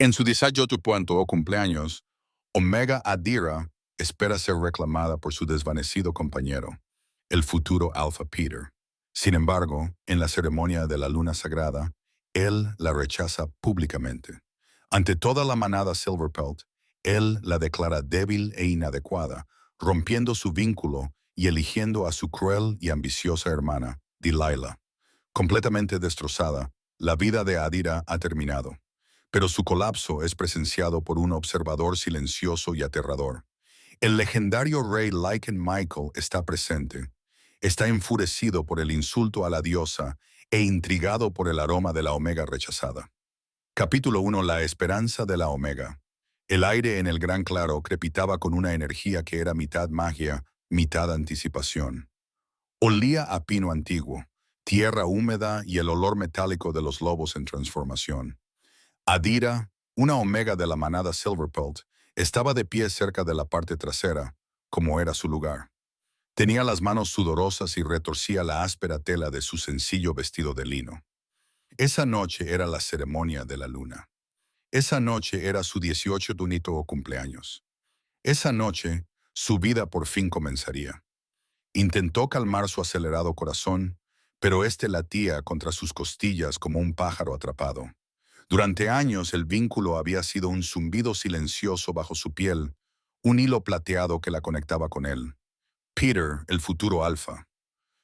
En su 18º cumpleaños, Omega Adira espera ser reclamada por su desvanecido compañero, el futuro Alpha Peter. Sin embargo, en la ceremonia de la luna sagrada, él la rechaza públicamente. Ante toda la manada Silverpelt, él la declara débil e inadecuada, rompiendo su vínculo y eligiendo a su cruel y ambiciosa hermana, Delilah. Completamente destrozada, la vida de Adira ha terminado, pero su colapso es presenciado por un observador silencioso y aterrador. El legendario rey Lycan Michael está presente. Está enfurecido por el insulto a la diosa e intrigado por el aroma de la Omega rechazada. Capítulo 1. La esperanza de la Omega. El aire en el gran claro crepitaba con una energía que era mitad magia, mitad anticipación. Olía a pino antiguo, tierra húmeda y el olor metálico de los lobos en transformación. Adira, una omega de la manada Silverpelt, estaba de pie cerca de la parte trasera, como era su lugar. Tenía las manos sudorosas y retorcía la áspera tela de su sencillo vestido de lino. Esa noche era la ceremonia de la luna. Esa noche era su 18º cumpleaños. Esa noche, su vida por fin comenzaría. Intentó calmar su acelerado corazón, pero éste latía contra sus costillas como un pájaro atrapado. Durante años el vínculo había sido un zumbido silencioso bajo su piel, un hilo plateado que la conectaba con él. Peter, el futuro alfa.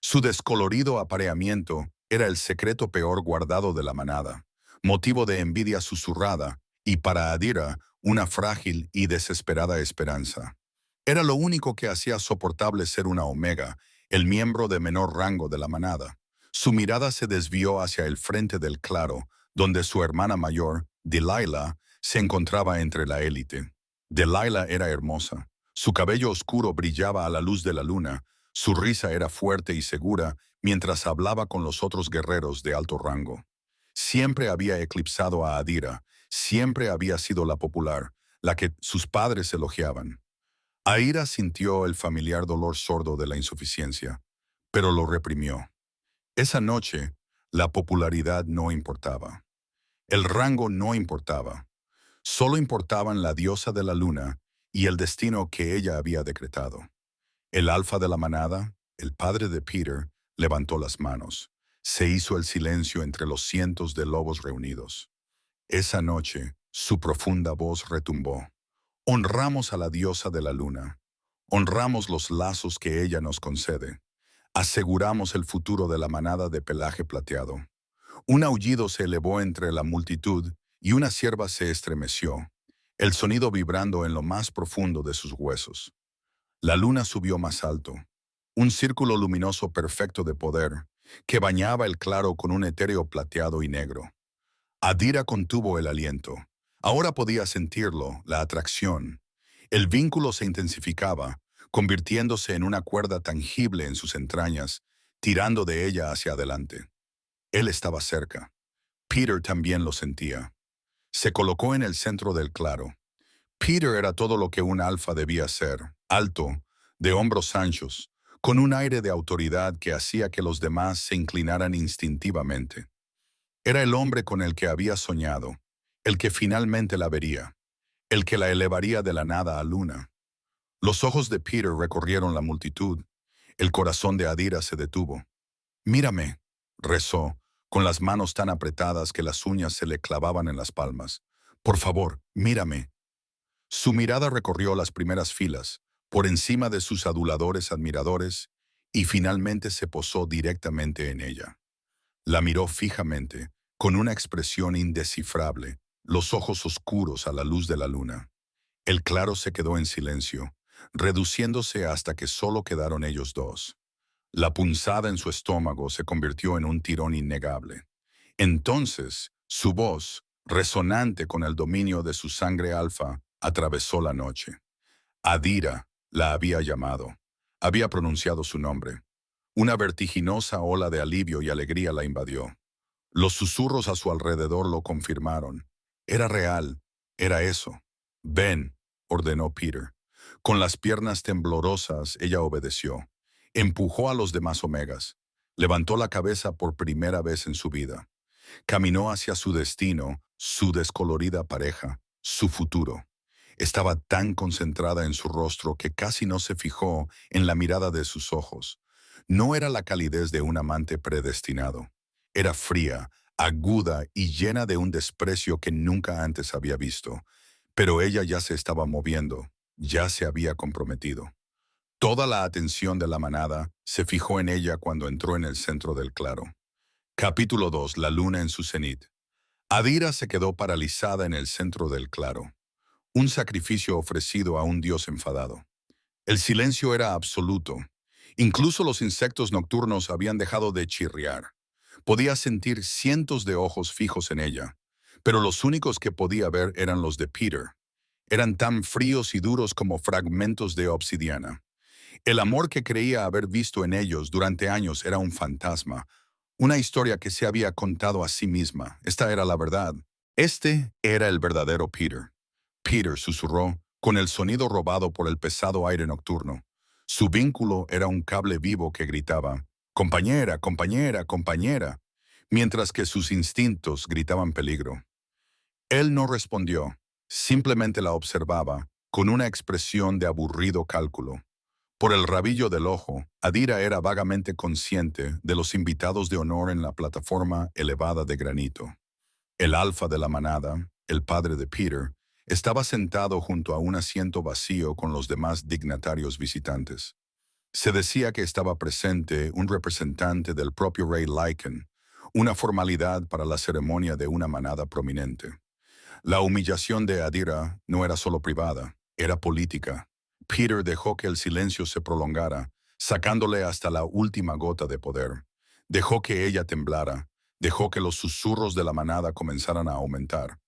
Su descolorido apareamiento era el secreto peor guardado de la manada, motivo de envidia susurrada y para Adira una frágil y desesperada esperanza. Era lo único que hacía soportable ser una omega, el miembro de menor rango de la manada. Su mirada se desvió hacia el frente del claro, donde su hermana mayor, Delilah, se encontraba entre la élite. Delilah era hermosa. Su cabello oscuro brillaba a la luz de la luna, su risa era fuerte y segura mientras hablaba con los otros guerreros de alto rango. Siempre había eclipsado a Adira, siempre había sido la popular, la que sus padres elogiaban. Aira sintió el familiar dolor sordo de la insuficiencia, pero lo reprimió. Esa noche, la popularidad no importaba. El rango no importaba. Solo importaban la diosa de la luna y el destino que ella había decretado. El alfa de la manada, el padre de Peter, levantó las manos. Se hizo el silencio entre los cientos de lobos reunidos. Esa noche, su profunda voz retumbó. Honramos a la diosa de la luna. Honramos los lazos que ella nos concede. Aseguramos el futuro de la manada de pelaje plateado. Un aullido se elevó entre la multitud y una cierva se estremeció, el sonido vibrando en lo más profundo de sus huesos. La luna subió más alto, un círculo luminoso perfecto de poder, que bañaba el claro con un etéreo plateado y negro. Adira contuvo el aliento. Ahora podía sentirlo, la atracción. El vínculo se intensificaba, convirtiéndose en una cuerda tangible en sus entrañas, tirando de ella hacia adelante. Él estaba cerca. Peter también lo sentía. Se colocó en el centro del claro. Peter era todo lo que un alfa debía ser, alto, de hombros anchos, con un aire de autoridad que hacía que los demás se inclinaran instintivamente. Era el hombre con el que había soñado, el que finalmente la vería, el que la elevaría de la nada a luna. Los ojos de Peter recorrieron la multitud. El corazón de Adira se detuvo. «Mírame», rezó, con las manos tan apretadas que las uñas se le clavaban en las palmas. «Por favor, mírame». Su mirada recorrió las primeras filas, por encima de sus aduladores admiradores, y finalmente se posó directamente en ella. La miró fijamente, con una expresión indescifrable, los ojos oscuros a la luz de la luna. El claro se quedó en silencio, reduciéndose hasta que solo quedaron ellos dos. La punzada en su estómago se convirtió en un tirón innegable. Entonces, su voz, resonante con el dominio de su sangre alfa, atravesó la noche. Adira la había llamado. Había pronunciado su nombre. Una vertiginosa ola de alivio y alegría la invadió. Los susurros a su alrededor lo confirmaron. Era real, era eso. «Ven», ordenó Peter. Con las piernas temblorosas, ella obedeció. Empujó a los demás omegas. Levantó la cabeza por primera vez en su vida. Caminó hacia su destino, su descolorida pareja, su futuro. Estaba tan concentrada en su rostro que casi no se fijó en la mirada de sus ojos. No era la calidez de un amante predestinado. Era fría, aguda y llena de un desprecio que nunca antes había visto. Pero ella ya se estaba moviendo, ya se había comprometido. Toda la atención de la manada se fijó en ella cuando entró en el centro del claro. Capítulo 2. La luna en su cenit. Adira se quedó paralizada en el centro del claro, un sacrificio ofrecido a un dios enfadado. El silencio era absoluto. Incluso los insectos nocturnos habían dejado de chirriar. Podía sentir cientos de ojos fijos en ella, pero los únicos que podía ver eran los de Peter. Eran tan fríos y duros como fragmentos de obsidiana. El amor que creía haber visto en ellos durante años era un fantasma, una historia que se había contado a sí misma. Esta era la verdad. Este era el verdadero Peter. Peter susurró, con el sonido robado por el pesado aire nocturno. Su vínculo era un cable vivo que gritaba, «Compañera, compañera, compañera», mientras que sus instintos gritaban peligro. Él no respondió, simplemente la observaba, con una expresión de aburrido cálculo. Por el rabillo del ojo, Adira era vagamente consciente de los invitados de honor en la plataforma elevada de granito. El alfa de la manada, el padre de Peter, estaba sentado junto a un asiento vacío con los demás dignatarios visitantes. Se decía que estaba presente un representante del propio rey Lycan, una formalidad para la ceremonia de una manada prominente. La humillación de Adira no era solo privada, era política. Peter dejó que el silencio se prolongara, sacándole hasta la última gota de poder. Dejó que ella temblara, dejó que los susurros de la manada comenzaran a aumentar.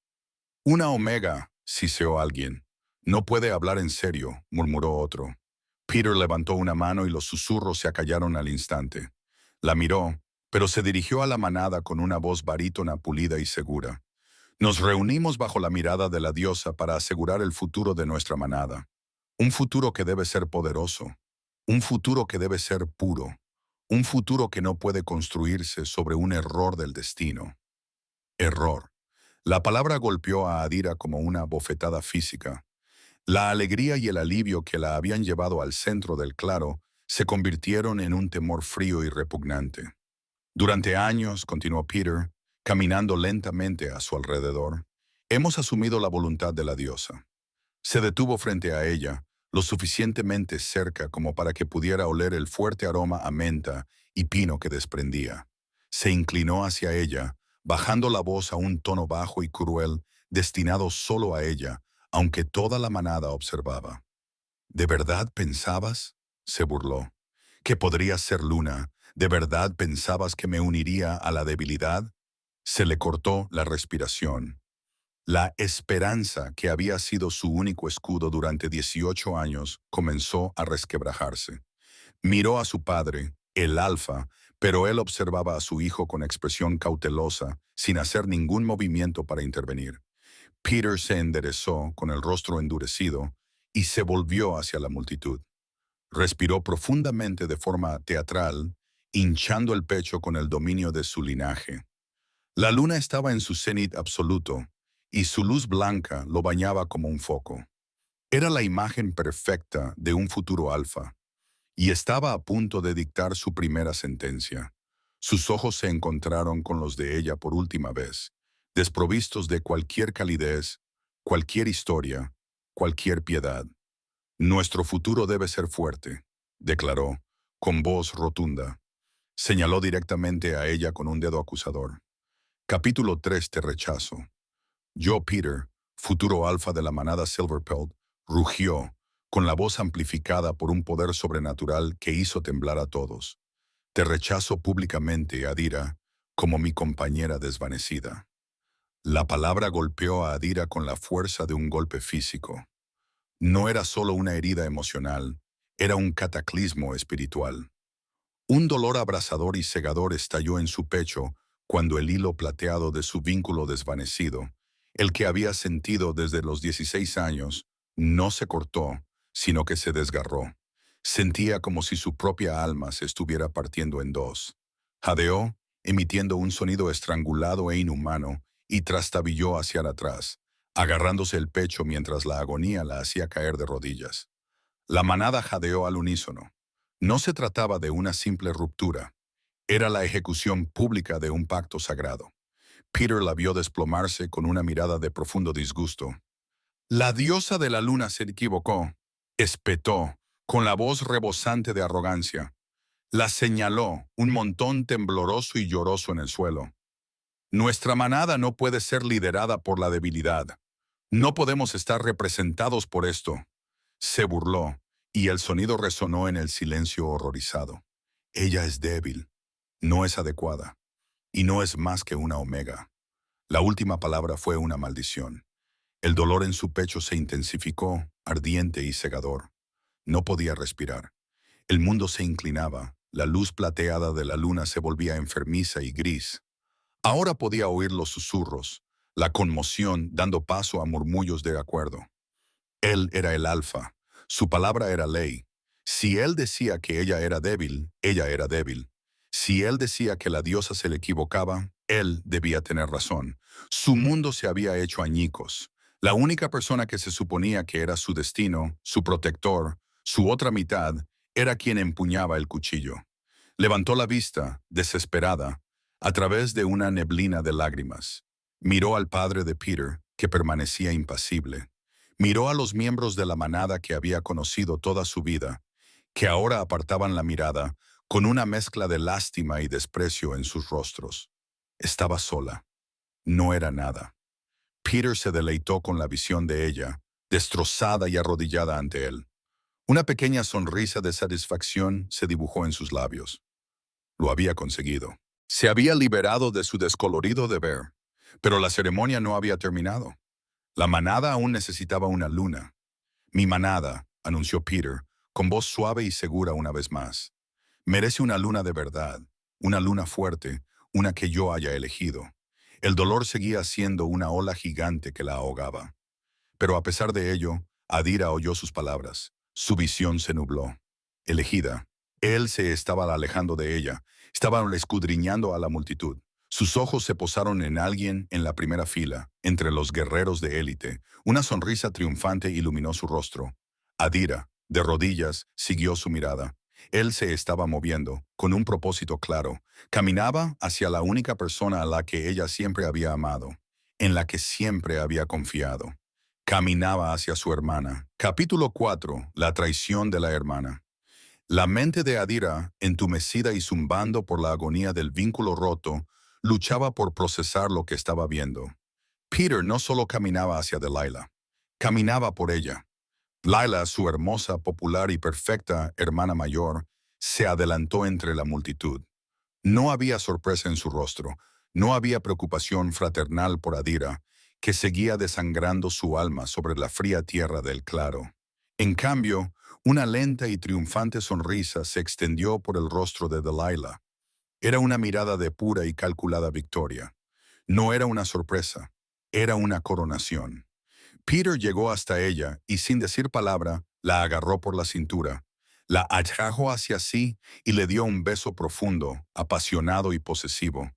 «Una omega», siseó alguien. «No puede hablar en serio», murmuró otro. Peter levantó una mano y los susurros se acallaron al instante. La miró, pero se dirigió a la manada con una voz barítona pulida y segura. «Nos reunimos bajo la mirada de la diosa para asegurar el futuro de nuestra manada. Un futuro que debe ser poderoso. Un futuro que debe ser puro. Un futuro que no puede construirse sobre un error del destino». Error. La palabra golpeó a Adira como una bofetada física. La alegría y el alivio que la habían llevado al centro del claro se convirtieron en un temor frío y repugnante. «Durante años», continuó Peter, caminando lentamente a su alrededor, «hemos asumido la voluntad de la diosa». Se detuvo frente a ella, lo suficientemente cerca como para que pudiera oler el fuerte aroma a menta y pino que desprendía. Se inclinó hacia ella, bajando la voz a un tono bajo y cruel, destinado solo a ella, aunque toda la manada observaba. «¿De verdad pensabas?», se burló, «que podrías ser luna? ¿De verdad pensabas que me uniría a la debilidad?». Se le cortó la respiración. La esperanza, que había sido su único escudo durante 18 años, comenzó a resquebrajarse. Miró a su padre, el alfa, pero él observaba a su hijo con expresión cautelosa, sin hacer ningún movimiento para intervenir. Peter se enderezó, con el rostro endurecido, y se volvió hacia la multitud. Respiró profundamente de forma teatral, hinchando el pecho con el dominio de su linaje. La luna estaba en su cenit absoluto, y su luz blanca lo bañaba como un foco. Era la imagen perfecta de un futuro alfa, y estaba a punto de dictar su primera sentencia. Sus ojos se encontraron con los de ella por última vez, desprovistos de cualquier calidez, cualquier historia, cualquier piedad. «Nuestro futuro debe ser fuerte», declaró, con voz rotunda. Señaló directamente a ella con un dedo acusador. Capítulo 3. Te rechazo. Yo, Peter, futuro alfa de la manada Silverpelt, rugió, con la voz amplificada por un poder sobrenatural que hizo temblar a todos. «Te rechazo públicamente, Adira, como mi compañera desvanecida». La palabra golpeó a Adira con la fuerza de un golpe físico. No era solo una herida emocional, era un cataclismo espiritual. Un dolor abrasador y cegador estalló en su pecho cuando el hilo plateado de su vínculo desvanecido, el que había sentido desde los 16 años, no se cortó, sino que se desgarró. Sentía como si su propia alma se estuviera partiendo en dos. Jadeó emitiendo un sonido estrangulado e inhumano, y trastabilló hacia atrás, agarrándose el pecho mientras la agonía la hacía caer de rodillas. La manada jadeó al unísono. No se trataba de una simple ruptura. Era la ejecución pública de un pacto sagrado. Peter la vio desplomarse con una mirada de profundo disgusto. La diosa de la luna se equivocó, espetó, con la voz rebosante de arrogancia. La señaló, un montón tembloroso y lloroso en el suelo. Nuestra manada no puede ser liderada por la debilidad. No podemos estar representados por esto. Se burló, y el sonido resonó en el silencio horrorizado. Ella es débil, no es adecuada, y no es más que una omega. La última palabra fue una maldición. El dolor en su pecho se intensificó, ardiente y cegador. No podía respirar. El mundo se inclinaba, la luz plateada de la luna se volvía enfermiza y gris. Ahora podía oír los susurros, la conmoción dando paso a murmullos de acuerdo. Él era el alfa, su palabra era ley. Si él decía que ella era débil, ella era débil. Si él decía que la diosa se le equivocaba, él debía tener razón. Su mundo se había hecho añicos. La única persona que se suponía que era su destino, su protector, su otra mitad, era quien empuñaba el cuchillo. Levantó la vista, desesperada, a través de una neblina de lágrimas. Miró al padre de Peter, que permanecía impasible. Miró a los miembros de la manada que había conocido toda su vida, que ahora apartaban la mirada con una mezcla de lástima y desprecio en sus rostros. Estaba sola. No era nada. Peter se deleitó con la visión de ella, destrozada y arrodillada ante él. Una pequeña sonrisa de satisfacción se dibujó en sus labios. Lo había conseguido. Se había liberado de su descolorido deber, pero la ceremonia no había terminado. La manada aún necesitaba una luna. Mi manada, anunció Peter, con voz suave y segura una vez más. Merece una luna de verdad, una luna fuerte, una que yo haya elegido. El dolor seguía siendo una ola gigante que la ahogaba. Pero a pesar de ello, Adira oyó sus palabras. Su visión se nubló. Elegida. Él se estaba alejando de ella. Estaba escudriñando a la multitud. Sus ojos se posaron en alguien en la primera fila, entre los guerreros de élite. Una sonrisa triunfante iluminó su rostro. Adira, de rodillas, siguió su mirada. Él se estaba moviendo, con un propósito claro. Caminaba hacia la única persona a la que ella siempre había amado, en la que siempre había confiado. Caminaba hacia su hermana. Capítulo 4. La traición de la hermana. La mente de Adira, entumecida y zumbando por la agonía del vínculo roto, luchaba por procesar lo que estaba viendo. Peter no solo caminaba hacia Delilah, caminaba por ella. Lila, su hermosa, popular y perfecta hermana mayor, se adelantó entre la multitud. No había sorpresa en su rostro, no había preocupación fraternal por Adira, que seguía desangrando su alma sobre la fría tierra del claro. En cambio, una lenta y triunfante sonrisa se extendió por el rostro de Delilah. Era una mirada de pura y calculada victoria. No era una sorpresa, era una coronación. Peter llegó hasta ella y sin decir palabra, la agarró por la cintura, la atrajo hacia sí y le dio un beso profundo, apasionado y posesivo.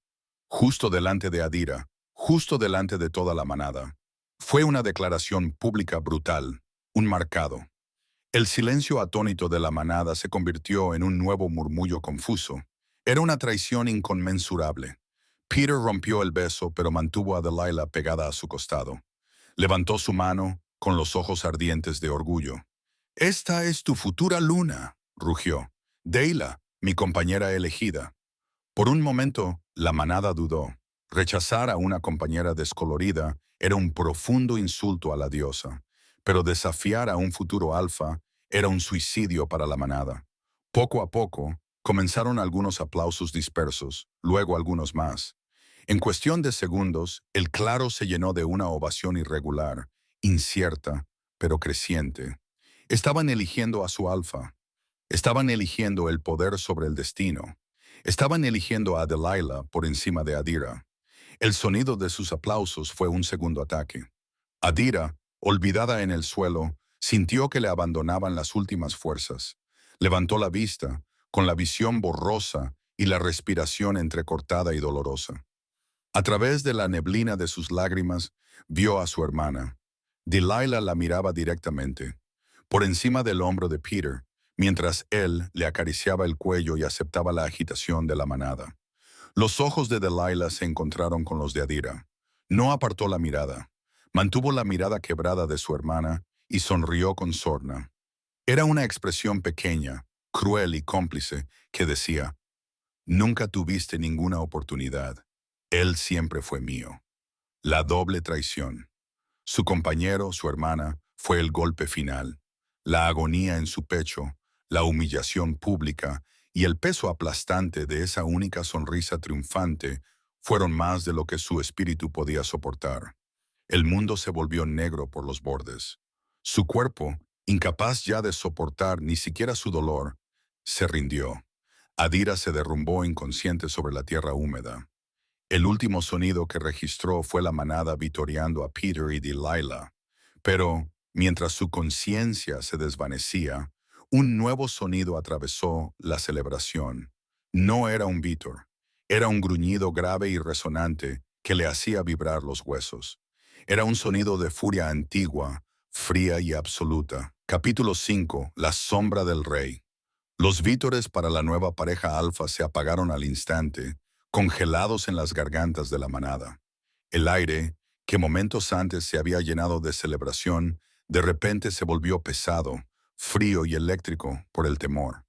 Justo delante de Adira, justo delante de toda la manada. Fue una declaración pública brutal, un marcado. El silencio atónito de la manada se convirtió en un nuevo murmullo confuso. Era una traición inconmensurable. Peter rompió el beso, pero mantuvo a Delilah pegada a su costado. Levantó su mano, con los ojos ardientes de orgullo. «Esta es tu futura luna», rugió. «Delilah, mi compañera elegida». Por un momento, la manada dudó. Rechazar a una compañera descolorida era un profundo insulto a la diosa, pero desafiar a un futuro alfa era un suicidio para la manada. Poco a poco, comenzaron algunos aplausos dispersos, luego algunos más. En cuestión de segundos, el claro se llenó de una ovación irregular, incierta, pero creciente. Estaban eligiendo a su alfa. Estaban eligiendo el poder sobre el destino. Estaban eligiendo a Delilah por encima de Adira. El sonido de sus aplausos fue un segundo ataque. Adira, olvidada en el suelo, sintió que le abandonaban las últimas fuerzas. Levantó la vista, con la visión borrosa, y la respiración entrecortada y dolorosa. A través de la neblina de sus lágrimas, vio a su hermana. Delilah la miraba directamente, por encima del hombro de Peter, mientras él le acariciaba el cuello y aceptaba la agitación de la manada. Los ojos de Delilah se encontraron con los de Adira. No apartó la mirada. Mantuvo la mirada quebrada de su hermana y sonrió con sorna. Era una expresión pequeña, cruel y cómplice, que decía: «Nunca tuviste ninguna oportunidad. Él siempre fue mío». La doble traición. Su compañero, su hermana, fue el golpe final. La agonía en su pecho, la humillación pública y el peso aplastante de esa única sonrisa triunfante fueron más de lo que su espíritu podía soportar. El mundo se volvió negro por los bordes. Su cuerpo, incapaz ya de soportar ni siquiera su dolor, se rindió. Adira se derrumbó inconsciente sobre la tierra húmeda. El último sonido que registró fue la manada vitoreando a Peter y Delilah. Pero, mientras su conciencia se desvanecía, un nuevo sonido atravesó la celebración. No era un vítor, era un gruñido grave y resonante que le hacía vibrar los huesos. Era un sonido de furia antigua, fría y absoluta. Capítulo 5. La sombra del rey. Los vítores para la nueva pareja alfa se apagaron al instante, congelados en las gargantas de la manada. El aire, que momentos antes se había llenado de celebración, de repente se volvió pesado, frío y eléctrico por el temor.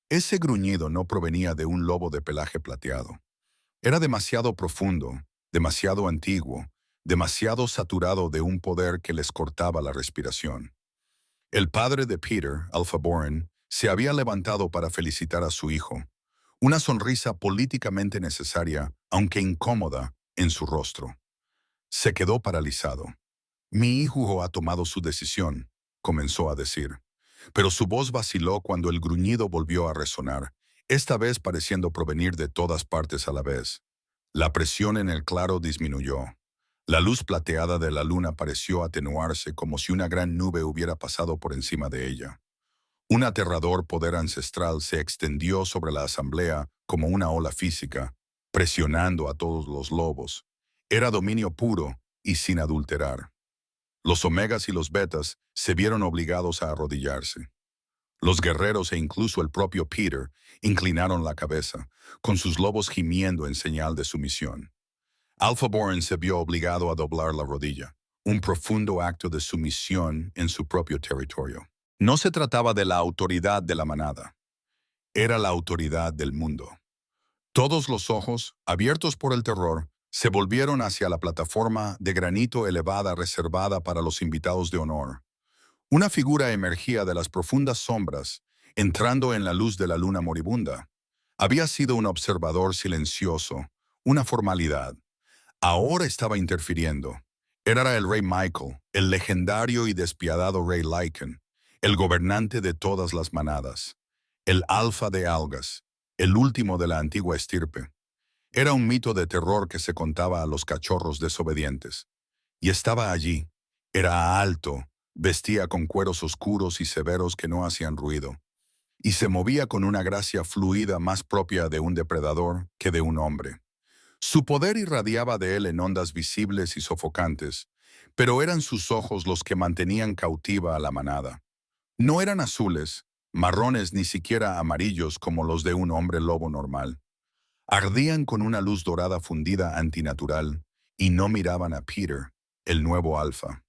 Ese gruñido no provenía de un lobo de pelaje plateado. Era demasiado profundo, demasiado antiguo, demasiado saturado de un poder que les cortaba la respiración. El padre de Peter, Alpha Boren, se había levantado para felicitar a su hijo, una sonrisa políticamente necesaria, aunque incómoda, en su rostro. Se quedó paralizado. «Mi hijo ha tomado su decisión», comenzó a decir. Pero su voz vaciló cuando el gruñido volvió a resonar, esta vez pareciendo provenir de todas partes a la vez. La presión en el claro disminuyó. La luz plateada de la luna pareció atenuarse como si una gran nube hubiera pasado por encima de ella. Un aterrador poder ancestral se extendió sobre la asamblea como una ola física, presionando a todos los lobos. Era dominio puro y sin adulterar. Los omegas y los betas se vieron obligados a arrodillarse. Los guerreros e incluso el propio Peter inclinaron la cabeza, con sus lobos gimiendo en señal de sumisión. Alpha Boren se vio obligado a doblar la rodilla, un profundo acto de sumisión en su propio territorio. No se trataba de la autoridad de la manada, era la autoridad del mundo. Todos los ojos, abiertos por el terror, se volvieron hacia la plataforma de granito elevada reservada para los invitados de honor. Una figura emergía de las profundas sombras, entrando en la luz de la luna moribunda. Había sido un observador silencioso, una formalidad. Ahora estaba interfiriendo. Era el rey Michael, el legendario y despiadado rey Lycan, el gobernante de todas las manadas, el alfa de algas, el último de la antigua estirpe. Era un mito de terror que se contaba a los cachorros desobedientes. Y estaba allí. Era alto, vestía con cueros oscuros y severos que no hacían ruido, y se movía con una gracia fluida más propia de un depredador que de un hombre. Su poder irradiaba de él en ondas visibles y sofocantes, pero eran sus ojos los que mantenían cautiva a la manada. No eran azules, marrones ni siquiera amarillos como los de un hombre lobo normal. Ardían con una luz dorada fundida antinatural y no miraban a Peter, el nuevo alfa.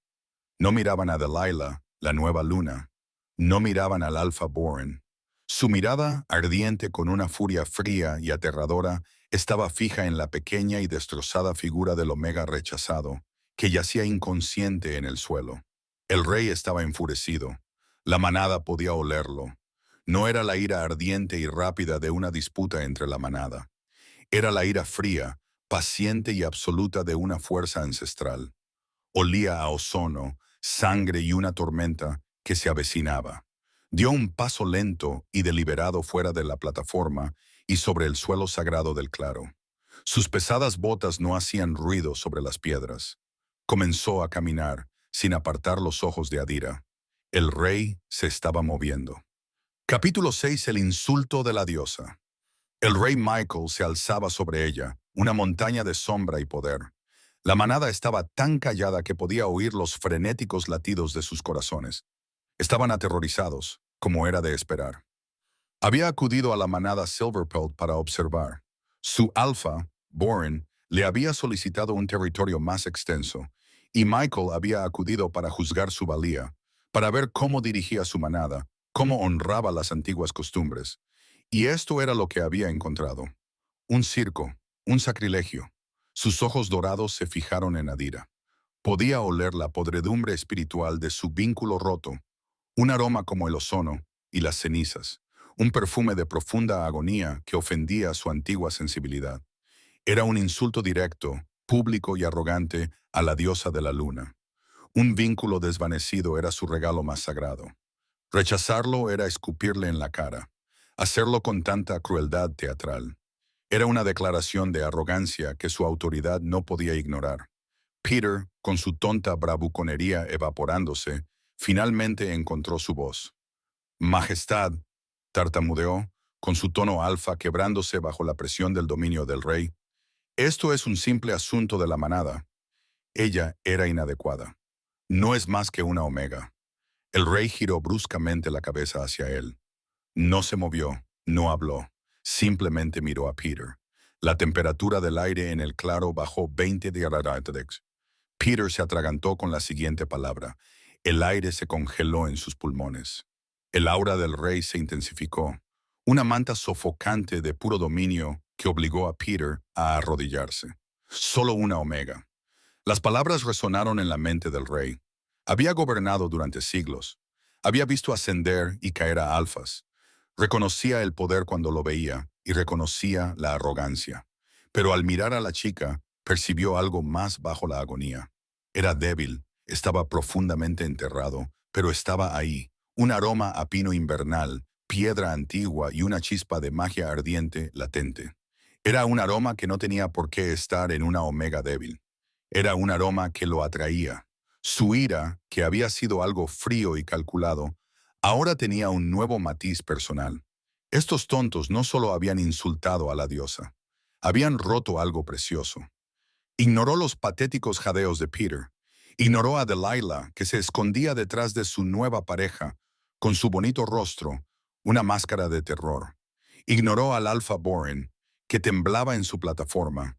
No miraban a Delilah, la nueva luna. No miraban al Alpha Boren. Su mirada, ardiente con una furia fría y aterradora, estaba fija en la pequeña y destrozada figura del Omega rechazado, que yacía inconsciente en el suelo. El rey estaba enfurecido. La manada podía olerlo. No era la ira ardiente y rápida de una disputa entre la manada. Era la ira fría, paciente y absoluta de una fuerza ancestral. Olía a ozono, sangre y una tormenta que se avecinaba. Dio un paso lento y deliberado fuera de la plataforma y sobre el suelo sagrado del claro. Sus pesadas botas no hacían ruido sobre las piedras. Comenzó a caminar, sin apartar los ojos de Adira. El rey se estaba moviendo. Capítulo 6. El insulto de la diosa. El rey Michael se alzaba sobre ella, una montaña de sombra y poder. La manada estaba tan callada que podía oír los frenéticos latidos de sus corazones. Estaban aterrorizados, como era de esperar. Había acudido a la manada Silverpelt para observar. Su alfa, Boren, le había solicitado un territorio más extenso, y Michael había acudido para juzgar su valía, para ver cómo dirigía su manada, cómo honraba las antiguas costumbres. Y esto era lo que había encontrado. Un circo, un sacrilegio. Sus ojos dorados se fijaron en Adira. Podía oler la podredumbre espiritual de su vínculo roto, un aroma como el ozono y las cenizas, un perfume de profunda agonía que ofendía su antigua sensibilidad. Era un insulto directo, público y arrogante a la diosa de la luna. Un vínculo desvanecido era su regalo más sagrado. Rechazarlo era escupirle en la cara, hacerlo con tanta crueldad teatral. Era una declaración de arrogancia que su autoridad no podía ignorar. Peter, con su tonta bravuconería evaporándose, finalmente encontró su voz. Majestad, tartamudeó, con su tono alfa quebrándose bajo la presión del dominio del rey. Esto es un simple asunto de la manada. Ella era inadecuada. No es más que una omega. El rey giró bruscamente la cabeza hacia él. No se movió, no habló, simplemente miró a Peter. La temperatura del aire en el claro bajó 20 grados. Peter se atragantó con la siguiente palabra. El aire se congeló en sus pulmones. El aura del rey se intensificó, una manta sofocante de puro dominio que obligó a Peter a arrodillarse. Solo una omega. Las palabras resonaron en la mente del rey. Había gobernado durante siglos. Había visto ascender y caer a alfas. Reconocía el poder cuando lo veía y reconocía la arrogancia. Pero al mirar a la chica, percibió algo más bajo la agonía. Era débil, estaba profundamente enterrado, pero estaba ahí. Un aroma a pino invernal, piedra antigua y una chispa de magia ardiente latente. Era un aroma que no tenía por qué estar en una omega débil. Era un aroma que lo atraía. Su ira, que había sido algo frío y calculado, ahora tenía un nuevo matiz personal. Estos tontos no solo habían insultado a la diosa, habían roto algo precioso. Ignoró los patéticos jadeos de Peter. Ignoró a Delilah, que se escondía detrás de su nueva pareja, con su bonito rostro, una máscara de terror. Ignoró al Alpha Boren, que temblaba en su plataforma.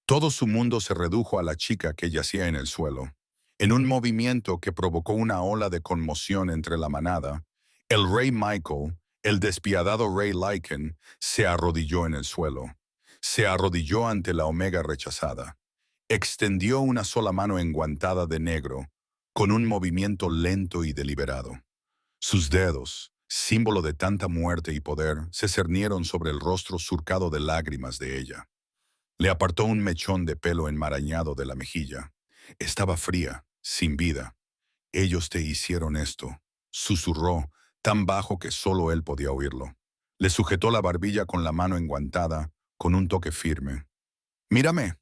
Todo su mundo se redujo a la chica que yacía en el suelo. En un movimiento que provocó una ola de conmoción entre la manada, el rey Michael, el despiadado rey Lycan, se arrodilló en el suelo. Se arrodilló ante la omega rechazada. Extendió una sola mano enguantada de negro, con un movimiento lento y deliberado. Sus dedos, símbolo de tanta muerte y poder, se cernieron sobre el rostro surcado de lágrimas de ella. Le apartó un mechón de pelo enmarañado de la mejilla. Estaba fría, sin vida. Ellos te hicieron esto, susurró, tan bajo que solo él podía oírlo. Le sujetó la barbilla con la mano enguantada, con un toque firme. Mírame.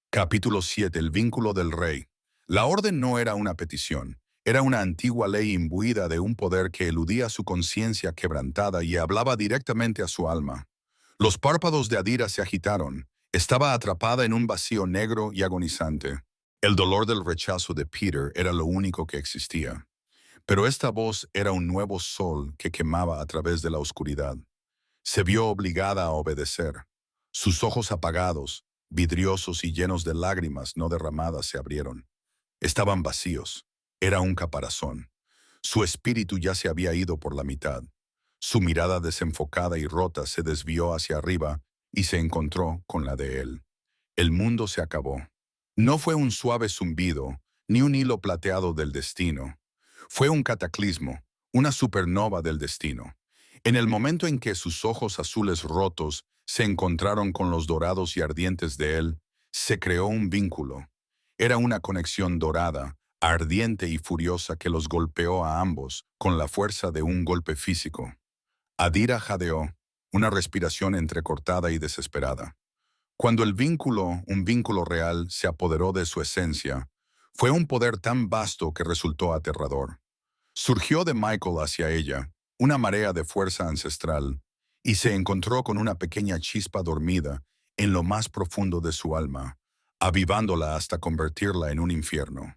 Capítulo 7. El vínculo del rey. La orden no era una petición. Era una antigua ley imbuida de un poder que eludía su conciencia quebrantada y hablaba directamente a su alma. Los párpados de Adira se agitaron. Estaba atrapada en un vacío negro y agonizante. El dolor del rechazo de Peter era lo único que existía. Pero esta voz era un nuevo sol que quemaba a través de la oscuridad. Se vio obligada a obedecer. Sus ojos apagados, vidriosos y llenos de lágrimas no derramadas se abrieron. Estaban vacíos. Era un caparazón. Su espíritu ya se había ido por la mitad. Su mirada desenfocada y rota se desvió hacia arriba y se encontró con la de él. El mundo se acabó. No fue un suave zumbido, ni un hilo plateado del destino. Fue un cataclismo, una supernova del destino. En el momento en que sus ojos azules rotos se encontraron con los dorados y ardientes de él, se creó un vínculo. Era una conexión dorada, ardiente y furiosa que los golpeó a ambos con la fuerza de un golpe físico. Adira jadeó, una respiración entrecortada y desesperada. Cuando el vínculo, un vínculo real, se apoderó de su esencia, fue un poder tan vasto que resultó aterrador. Surgió de Michael hacia ella, una marea de fuerza ancestral, y se encontró con una pequeña chispa dormida en lo más profundo de su alma, avivándola hasta convertirla en un infierno.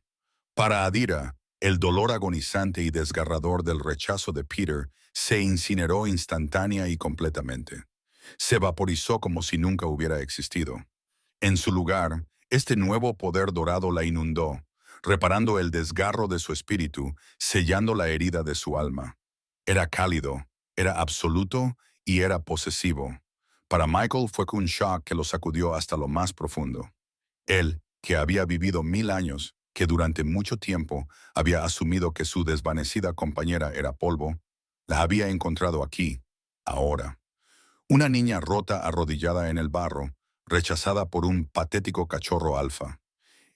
Para Adira, el dolor agonizante y desgarrador del rechazo de Peter se incineró instantánea y completamente. Se vaporizó como si nunca hubiera existido. En su lugar, este nuevo poder dorado la inundó, reparando el desgarro de su espíritu, sellando la herida de su alma. Era cálido, era absoluto y era posesivo. Para Michael fue un shock que lo sacudió hasta lo más profundo. Él, que había vivido 1000 años, que durante mucho tiempo había asumido que su desvanecida compañera era polvo, la había encontrado aquí, ahora. Una niña rota arrodillada en el barro, rechazada por un patético cachorro alfa.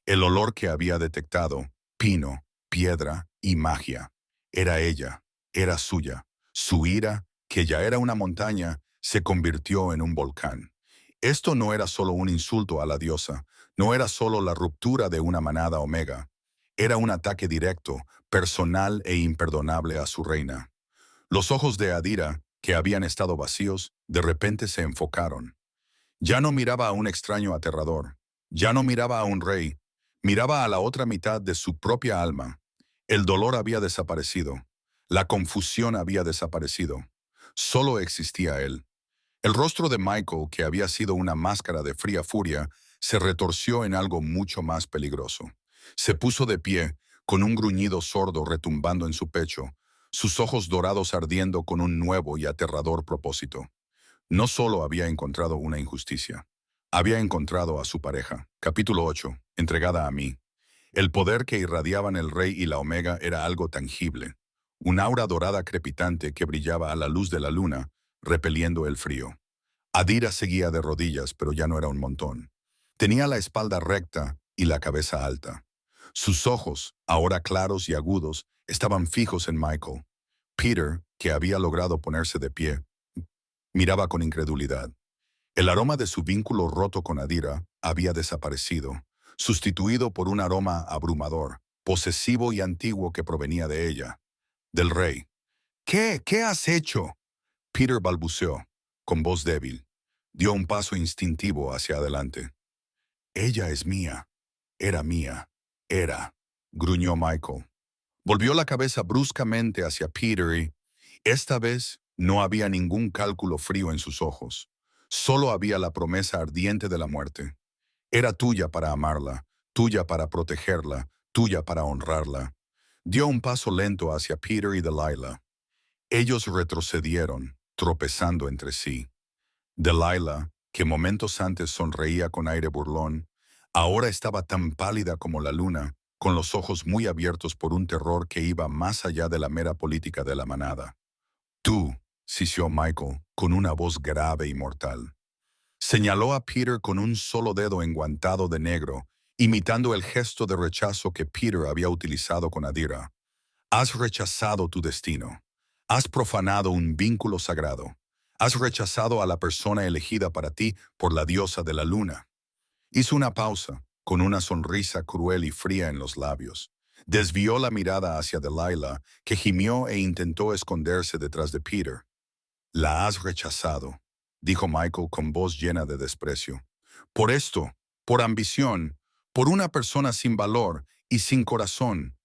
El olor que había detectado, pino, piedra y magia. Era ella, era suya. Su ira, que ya era una montaña, se convirtió en un volcán. Esto no era solo un insulto a la diosa, no era solo la ruptura de una manada omega. Era un ataque directo, personal e imperdonable a su reina. Los ojos de Adira, que habían estado vacíos, de repente se enfocaron. Ya no miraba a un extraño aterrador, ya no miraba a un rey, miraba a la otra mitad de su propia alma. El dolor había desaparecido, la confusión había desaparecido. Solo existía él. El rostro de Michael, que había sido una máscara de fría furia, se retorció en algo mucho más peligroso. Se puso de pie, con un gruñido sordo retumbando en su pecho, sus ojos dorados ardiendo con un nuevo y aterrador propósito. No solo había encontrado una injusticia, había encontrado a su pareja. Capítulo 8. Entregada a mí. El poder que irradiaban el Rey y la Omega era algo tangible, un aura dorada crepitante que brillaba a la luz de la luna, repeliendo el frío. Adira seguía de rodillas, pero ya no era un montón. Tenía la espalda recta y la cabeza alta. Sus ojos, ahora claros y agudos, estaban fijos en Michael. Peter, que había logrado ponerse de pie, miraba con incredulidad. El aroma de su vínculo roto con Adira había desaparecido, sustituido por un aroma abrumador, posesivo y antiguo que provenía de ella, del rey. ¿Qué? ¿Qué has hecho? Peter balbuceó, con voz débil. Dio un paso instintivo hacia adelante. Ella es mía. Era mía. Era. Gruñó Michael. Volvió la cabeza bruscamente hacia Peter y, esta vez, no había ningún cálculo frío en sus ojos. Solo había la promesa ardiente de la muerte. Era tuya para amarla, tuya para protegerla, tuya para honrarla. Dio un paso lento hacia Peter y Delilah. Ellos retrocedieron, tropezando entre sí. Delilah, que momentos antes sonreía con aire burlón, ahora estaba tan pálida como la luna, con los ojos muy abiertos por un terror que iba más allá de la mera política de la manada. Tú, sisió Michael, con una voz grave y mortal. Señaló a Peter con un solo dedo enguantado de negro, imitando el gesto de rechazo que Peter había utilizado con Adira. Has rechazado tu destino. Has profanado un vínculo sagrado. Has rechazado a la persona elegida para ti por la diosa de la luna. Hizo una pausa, con una sonrisa cruel y fría en los labios. Desvió la mirada hacia Delilah, que gimió e intentó esconderse detrás de Peter. La has rechazado, dijo Michael con voz llena de desprecio. Por esto, por ambición, por una persona sin valor y sin corazón.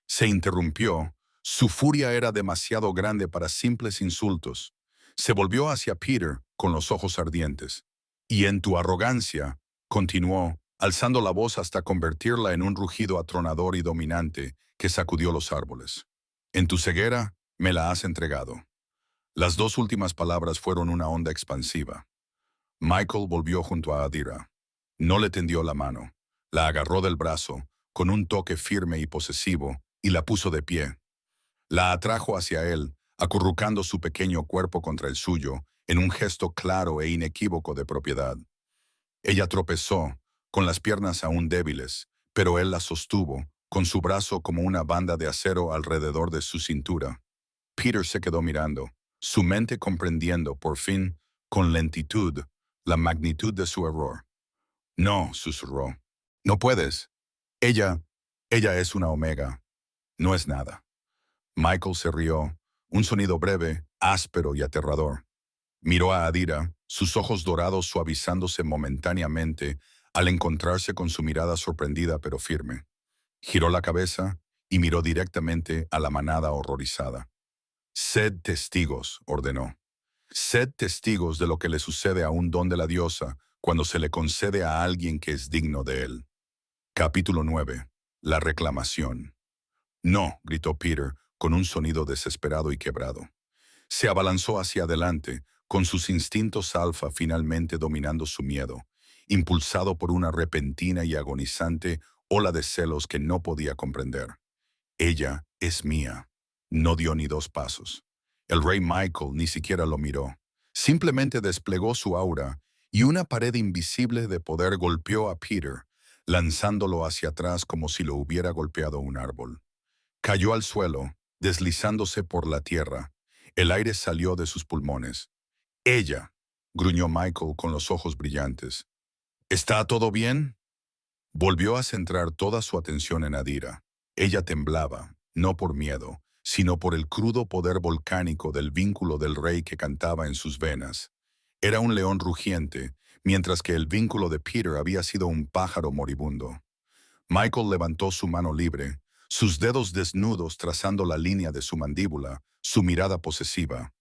Se interrumpió. Su furia era demasiado grande para simples insultos. Se volvió hacia Peter con los ojos ardientes. Y en tu arrogancia, continuó, alzando la voz hasta convertirla en un rugido atronador y dominante que sacudió los árboles. En tu ceguera, me la has entregado. Las dos últimas palabras fueron una onda expansiva. Michael volvió junto a Adira. No le tendió la mano. La agarró del brazo, con un toque firme y posesivo, y la puso de pie. La atrajo hacia él, acurrucando su pequeño cuerpo contra el suyo, en un gesto claro e inequívoco de propiedad. Ella tropezó, con las piernas aún débiles, pero él la sostuvo, con su brazo como una banda de acero alrededor de su cintura. Peter se quedó mirando, su mente comprendiendo, por fin, con lentitud, la magnitud de su error. No, susurró. No puedes. Ella, ella es una omega. No es nada. Michael se rió, un sonido breve, áspero y aterrador. Miró a Adira, sus ojos dorados suavizándose momentáneamente al encontrarse con su mirada sorprendida pero firme. Giró la cabeza y miró directamente a la manada horrorizada. «Sed testigos», ordenó. «Sed testigos de lo que le sucede a un don de la diosa cuando se le concede a alguien que es digno de él». Capítulo 9. La reclamación. «No», gritó Peter, con un sonido desesperado y quebrado. Se abalanzó hacia adelante, con sus instintos alfa finalmente dominando su miedo, impulsado por una repentina y agonizante ola de celos que no podía comprender. «Ella es mía». No dio ni dos pasos. El rey Michael ni siquiera lo miró. Simplemente desplegó su aura y una pared invisible de poder golpeó a Peter, lanzándolo hacia atrás como si lo hubiera golpeado un árbol. Cayó al suelo, deslizándose por la tierra. El aire salió de sus pulmones. «Ella», gruñó Michael con los ojos brillantes. «¿Está todo bien?» Volvió a centrar toda su atención en Adira. Ella temblaba, no por miedo, sino por el crudo poder volcánico del vínculo del rey que cantaba en sus venas. Era un león rugiente, mientras que el vínculo de Peter había sido un pájaro moribundo. Michael levantó su mano libre, sus dedos desnudos trazando la línea de su mandíbula, su mirada posesiva.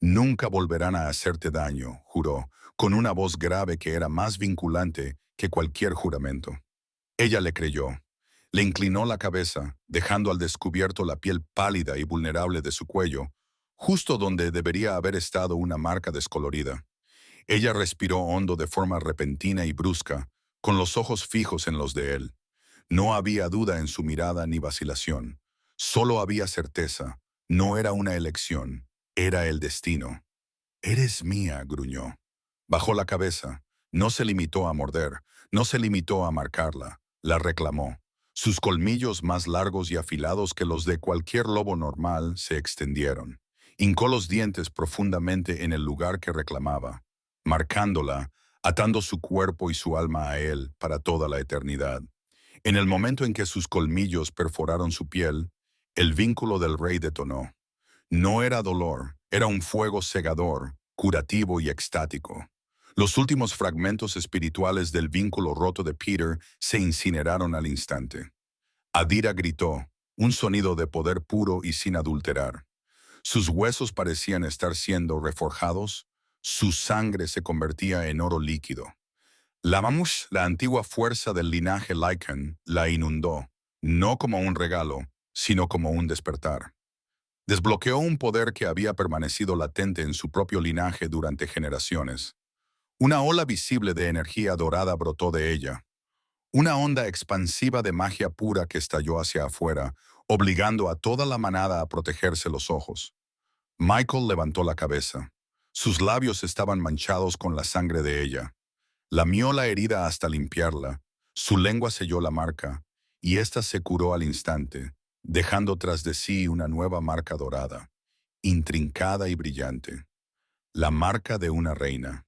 «Nunca volverán a hacerte daño», juró, con una voz grave que era más vinculante que cualquier juramento. Ella le creyó. Le inclinó la cabeza, dejando al descubierto la piel pálida y vulnerable de su cuello, justo donde debería haber estado una marca descolorida. Ella respiró hondo de forma repentina y brusca, con los ojos fijos en los de él. No había duda en su mirada ni vacilación. Solo había certeza. No era una elección, era el destino. «Eres mía», gruñó. Bajó la cabeza. No se limitó a morder, no se limitó a marcarla. La reclamó. Sus colmillos más largos y afilados que los de cualquier lobo normal se extendieron. Hincó los dientes profundamente en el lugar que reclamaba, marcándola, atando su cuerpo y su alma a él para toda la eternidad. En el momento en que sus colmillos perforaron su piel, el vínculo del rey detonó. No era dolor, era un fuego cegador, curativo y extático. Los últimos fragmentos espirituales del vínculo roto de Peter se incineraron al instante. Adira gritó, un sonido de poder puro y sin adulterar. Sus huesos parecían estar siendo reforjados, su sangre se convertía en oro líquido. La Mamush, la antigua fuerza del linaje Lycan, la inundó, no como un regalo, sino como un despertar. Desbloqueó un poder que había permanecido latente en su propio linaje durante generaciones. Una ola visible de energía dorada brotó de ella. Una onda expansiva de magia pura que estalló hacia afuera, obligando a toda la manada a protegerse los ojos. Michael levantó la cabeza. Sus labios estaban manchados con la sangre de ella. Lamió la herida hasta limpiarla. Su lengua selló la marca, y ésta se curó al instante, dejando tras de sí una nueva marca dorada, intrincada y brillante. La marca de una reina.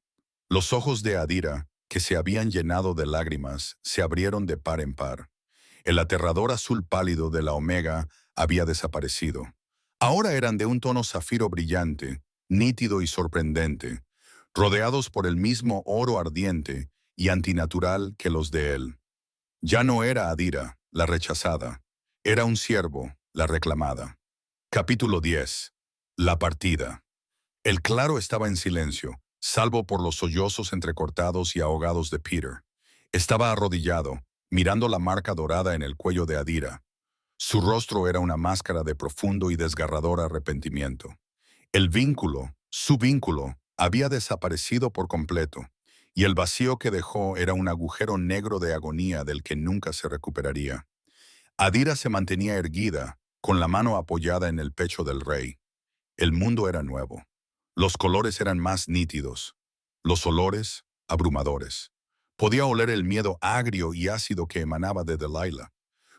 Los ojos de Adira, que se habían llenado de lágrimas, se abrieron de par en par. El aterrador azul pálido de la Omega había desaparecido. Ahora eran de un tono zafiro brillante, nítido y sorprendente, rodeados por el mismo oro ardiente y antinatural que los de él. Ya no era Adira, la rechazada. Era un siervo, la reclamada. Capítulo 10. La partida. El claro estaba en silencio, salvo por los sollozos entrecortados y ahogados de Peter. Estaba arrodillado, mirando la marca dorada en el cuello de Adira. Su rostro era una máscara de profundo y desgarrador arrepentimiento. El vínculo, su vínculo, había desaparecido por completo, y el vacío que dejó era un agujero negro de agonía del que nunca se recuperaría. Adira se mantenía erguida, con la mano apoyada en el pecho del rey. El mundo era nuevo. Los colores eran más nítidos. Los olores, abrumadores. Podía oler el miedo agrio y ácido que emanaba de Delilah.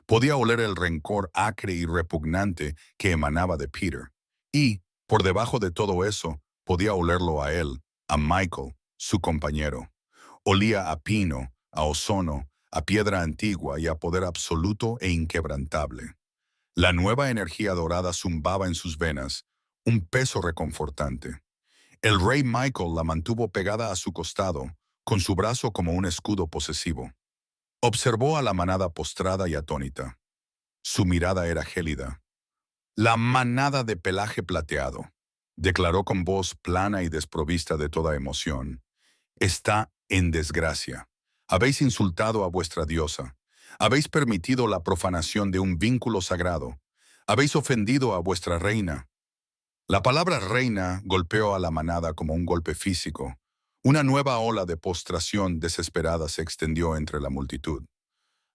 Podía oler el rencor acre y repugnante que emanaba de Peter. Y, por debajo de todo eso, podía olerlo a él, a Michael, su compañero. Olía a pino, a ozono, a piedra antigua y a poder absoluto e inquebrantable. La nueva energía dorada zumbaba en sus venas, un peso reconfortante. El rey Michael la mantuvo pegada a su costado, con su brazo como un escudo posesivo. Observó a la manada postrada y atónita. Su mirada era gélida. La manada de pelaje plateado, declaró con voz plana y desprovista de toda emoción, está en desgracia. Habéis insultado a vuestra diosa. Habéis permitido la profanación de un vínculo sagrado. Habéis ofendido a vuestra reina. La palabra reina golpeó a la manada como un golpe físico. Una nueva ola de postración desesperada se extendió entre la multitud.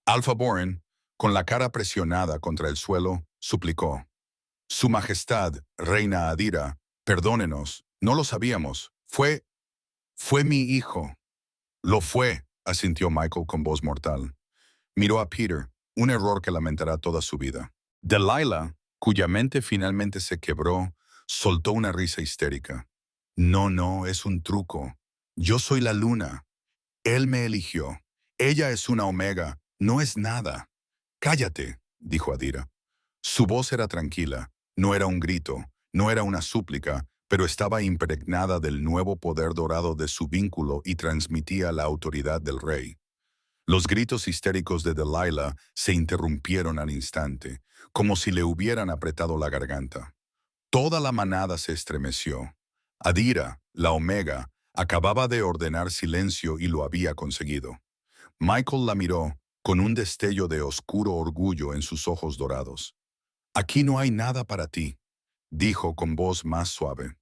Alpha Boren, con la cara presionada contra el suelo, suplicó: Su Majestad, Reina Adira, perdónenos, no lo sabíamos. Fue mi hijo. Lo fue, asintió Michael con voz mortal. Miró a Peter, un error que lamentará toda su vida. Delilah, cuya mente finalmente se quebró, soltó una risa histérica. No, no, es un truco. Yo soy la luna. Él me eligió. Ella es una omega, no es nada. Cállate, dijo Adira. Su voz era tranquila, no era un grito, no era una súplica, pero estaba impregnada del nuevo poder dorado de su vínculo y transmitía la autoridad del rey. Los gritos histéricos de Delilah se interrumpieron al instante, como si le hubieran apretado la garganta. Toda la manada se estremeció. Adira, la Omega, acababa de ordenar silencio y lo había conseguido. Michael la miró, con un destello de oscuro orgullo en sus ojos dorados. Aquí no hay nada para ti, dijo con voz más suave.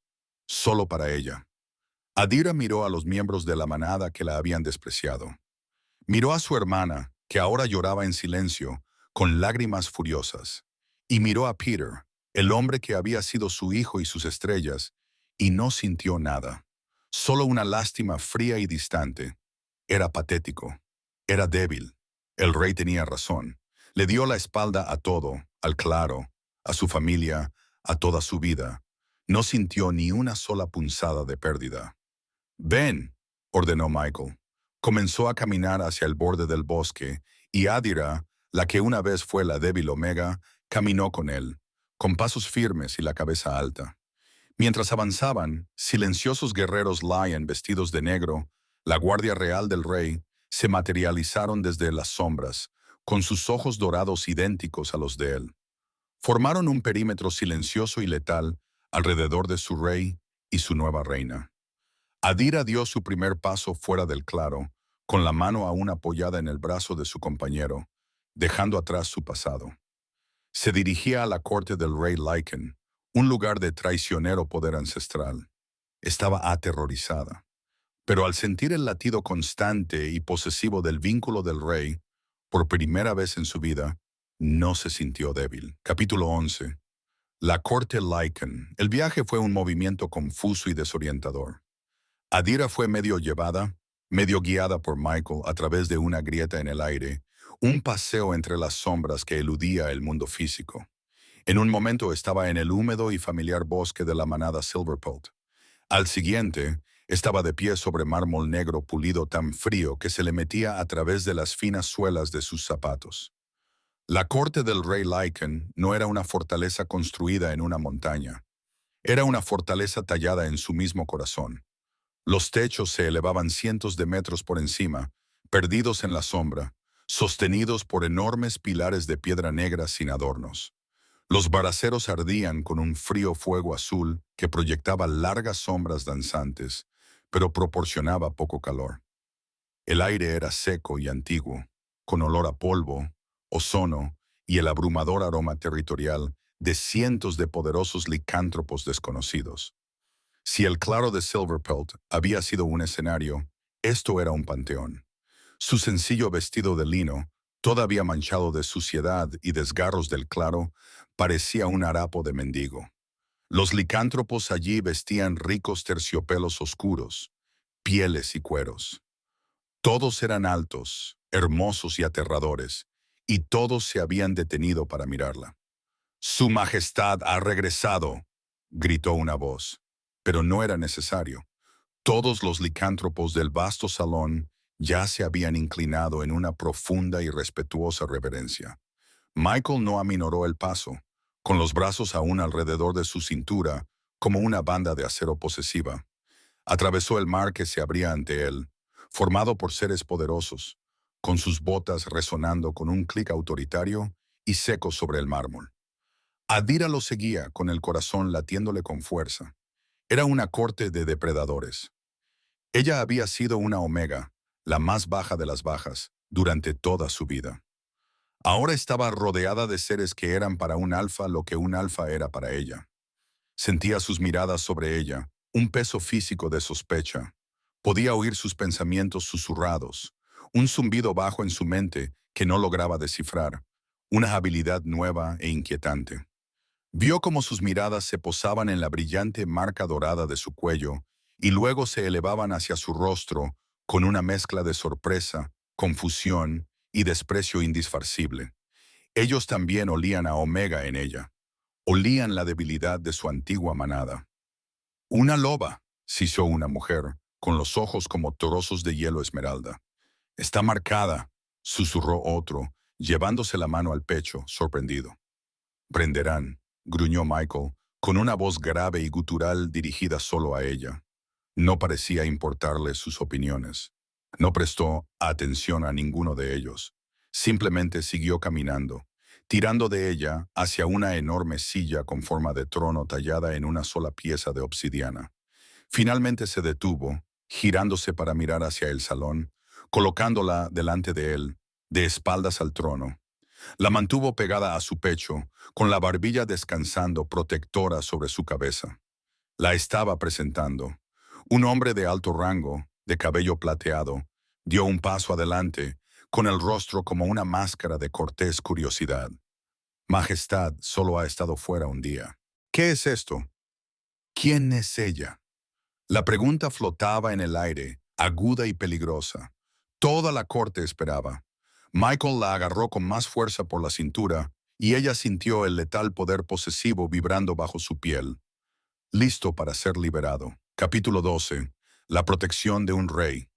Solo para ella. Adira miró a los miembros de la manada que la habían despreciado. Miró a su hermana, que ahora lloraba en silencio, con lágrimas furiosas. Y miró a Peter, el hombre que había sido su hijo y sus estrellas, y no sintió nada. Solo una lástima fría y distante. Era patético. Era débil. El rey tenía razón. Le dio la espalda a todo, al claro, a su familia, a toda su vida. No sintió ni una sola punzada de pérdida. «Ven», ordenó Michael. Comenzó a caminar hacia el borde del bosque, y Adira, la que una vez fue la débil Omega, caminó con él, con pasos firmes y la cabeza alta. Mientras avanzaban, silenciosos guerreros Lion vestidos de negro, la guardia real del rey, se materializaron desde las sombras, con sus ojos dorados idénticos a los de él. Formaron un perímetro silencioso y letal alrededor de su rey y su nueva reina. Adira dio su primer paso fuera del claro, con la mano aún apoyada en el brazo de su compañero, dejando atrás su pasado. Se dirigía a la corte del rey Lycan, un lugar de traicionero poder ancestral. Estaba aterrorizada. Pero al sentir el latido constante y posesivo del vínculo del rey, por primera vez en su vida, no se sintió débil. Capítulo 11. La corte Lycan. El viaje fue un movimiento confuso y desorientador. Adira fue medio llevada, medio guiada por Michael a través de una grieta en el aire, un paseo entre las sombras que eludía el mundo físico. En un momento estaba en el húmedo y familiar bosque de la manada Silverpelt. Al siguiente, estaba de pie sobre mármol negro pulido tan frío que se le metía a través de las finas suelas de sus zapatos. La corte del rey Lycan no era una fortaleza construida en una montaña. Era una fortaleza tallada en su mismo corazón. Los techos se elevaban cientos de metros por encima, perdidos en la sombra, sostenidos por enormes pilares de piedra negra sin adornos. Los braseros ardían con un frío fuego azul que proyectaba largas sombras danzantes, pero proporcionaba poco calor. El aire era seco y antiguo, con olor a polvo, ozono y el abrumador aroma territorial de cientos de poderosos licántropos desconocidos. Si el claro de Silverpelt había sido un escenario, esto era un panteón. Su sencillo vestido de lino, todavía manchado de suciedad y desgarros del claro, parecía un harapo de mendigo. Los licántropos allí vestían ricos terciopelos oscuros, pieles y cueros. Todos eran altos, hermosos y aterradores, y todos se habían detenido para mirarla. «Su Majestad ha regresado», gritó una voz, pero no era necesario. Todos los licántropos del vasto salón ya se habían inclinado en una profunda y respetuosa reverencia. Michael no aminoró el paso, con los brazos aún alrededor de su cintura, como una banda de acero posesiva. Atravesó el mar que se abría ante él, formado por seres poderosos, con sus botas resonando con un clic autoritario y seco sobre el mármol. Adira lo seguía con el corazón latiéndole con fuerza. Era una corte de depredadores. Ella había sido una omega, la más baja de las bajas, durante toda su vida. Ahora estaba rodeada de seres que eran para un alfa lo que un alfa era para ella. Sentía sus miradas sobre ella, un peso físico de sospecha. Podía oír sus pensamientos susurrados, un zumbido bajo en su mente que no lograba descifrar, una habilidad nueva e inquietante. Vio cómo sus miradas se posaban en la brillante marca dorada de su cuello y luego se elevaban hacia su rostro con una mezcla de sorpresa, confusión y desprecio indisfarcible. Ellos también olían a Omega en ella. Olían la debilidad de su antigua manada. Una loba, sisió una mujer, con los ojos como trozos de hielo esmeralda. Está marcada, susurró otro, llevándose la mano al pecho, sorprendido. Prenderán, gruñó Michael, con una voz grave y gutural dirigida solo a ella. No parecía importarle sus opiniones. No prestó atención a ninguno de ellos. Simplemente siguió caminando, tirando de ella hacia una enorme silla con forma de trono tallada en una sola pieza de obsidiana. Finalmente se detuvo, girándose para mirar hacia el salón, colocándola delante de él, de espaldas al trono. La mantuvo pegada a su pecho, con la barbilla descansando protectora sobre su cabeza. La estaba presentando. Un hombre de alto rango, de cabello plateado, dio un paso adelante, con el rostro como una máscara de cortés curiosidad. Majestad solo ha estado fuera un día. ¿Qué es esto? ¿Quién es ella? La pregunta flotaba en el aire, aguda y peligrosa. Toda la corte esperaba. Michael la agarró con más fuerza por la cintura y ella sintió el letal poder posesivo vibrando bajo su piel. Listo para ser liberado. Capítulo 12. La protección de un rey.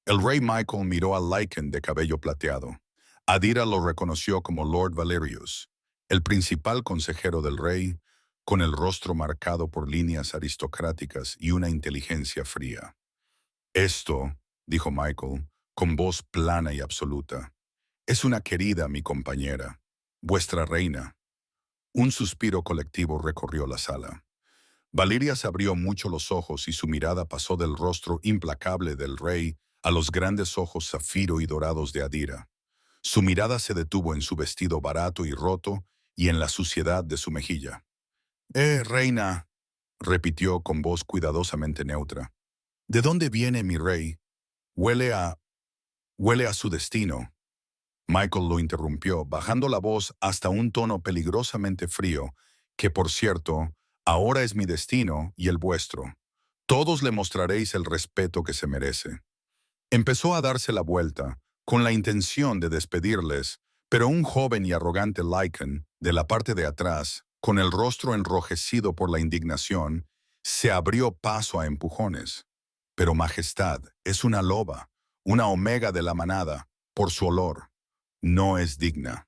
El rey Michael miró a Lycan de cabello plateado. Adira lo reconoció como Lord Valerius, el principal consejero del rey, con el rostro marcado por líneas aristocráticas y una inteligencia fría. Esto, dijo Michael, con voz plana y absoluta, es una querida mi compañera, vuestra reina. Un suspiro colectivo recorrió la sala. Valeria se abrió mucho los ojos y su mirada pasó del rostro implacable del rey a los grandes ojos zafiro y dorados de Adira. Su mirada se detuvo en su vestido barato y roto y en la suciedad de su mejilla. Reina, repitió con voz cuidadosamente neutra. ¿De dónde viene mi rey? Huele a... huele a su destino. Michael lo interrumpió, bajando la voz hasta un tono peligrosamente frío, que por cierto, ahora es mi destino y el vuestro. Todos le mostraréis el respeto que se merece. Empezó a darse la vuelta, con la intención de despedirles, pero un joven y arrogante Lycan, de la parte de atrás, con el rostro enrojecido por la indignación, se abrió paso a empujones. Pero Majestad es una loba, una omega de la manada, por su olor. No es digna.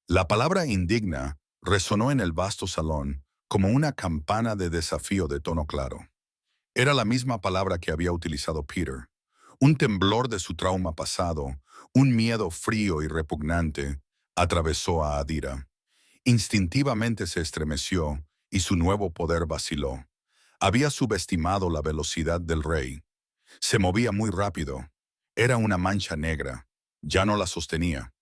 La palabra indigna resonó en el vasto salón como una campana de desafío de tono claro. Era la misma palabra que había utilizado Peter. Un temblor de su trauma pasado, un miedo frío y repugnante, atravesó a Adira. Instintivamente se estremeció y su nuevo poder vaciló. Había subestimado la velocidad del rey. Se movía muy rápido. Era una mancha negra. Ya no la sostenía.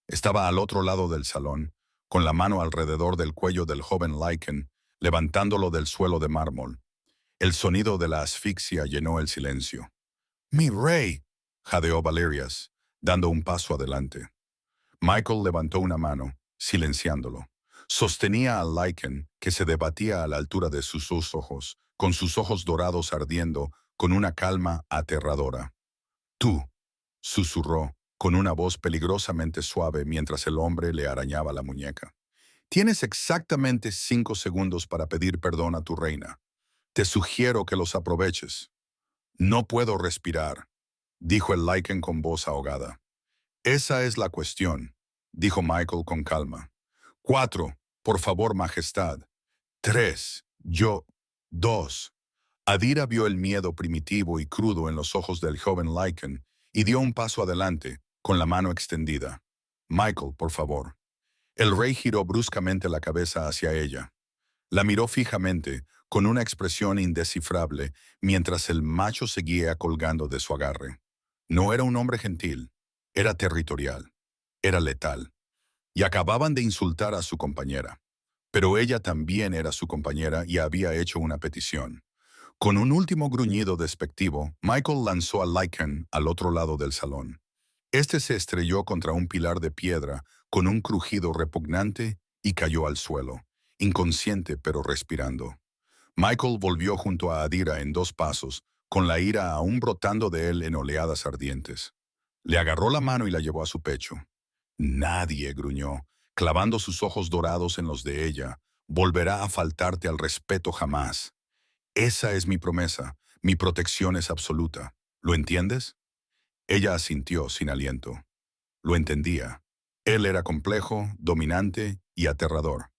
Estaba al otro lado del salón, con la mano alrededor del cuello del joven Lycan, levantándolo del suelo de mármol. El sonido de la asfixia llenó el silencio. «¡Mi rey!», jadeó Valerias, dando un paso adelante. Michael levantó una mano, silenciándolo. Sostenía a Lycan, que se debatía a la altura de sus dos ojos, con sus ojos dorados ardiendo, con una calma aterradora. «Tú», susurró, con una voz peligrosamente suave mientras el hombre le arañaba la muñeca. «Tienes exactamente 5 segundos para pedir perdón a tu reina. Te sugiero que los aproveches». «No puedo respirar», dijo el Lycan con voz ahogada. «Esa es la cuestión», dijo Michael con calma. 4, por favor, Majestad. 3, yo. 2. Adira vio el miedo primitivo y crudo en los ojos del joven Lycan y dio un paso adelante, con la mano extendida. Michael, por favor. El rey giró bruscamente la cabeza hacia ella. La miró fijamente, con una expresión indescifrable, mientras el macho seguía colgando de su agarre. No era un hombre gentil, era territorial, era letal. Y acababan de insultar a su compañera. Pero ella también era su compañera y había hecho una petición. Con un último gruñido despectivo, Michael lanzó a Lycan al otro lado del salón. Este se estrelló contra un pilar de piedra con un crujido repugnante y cayó al suelo, inconsciente pero respirando. Michael volvió junto a Adira en 2 pasos, con la ira aún brotando de él en oleadas ardientes. Le agarró la mano y la llevó a su pecho. Nadie, gruñó, clavando sus ojos dorados en los de ella, volverá a faltarte al respeto jamás. Esa es mi promesa, mi protección es absoluta. ¿Lo entiendes? Ella asintió sin aliento. Lo entendía. Él era complejo, dominante y aterrador.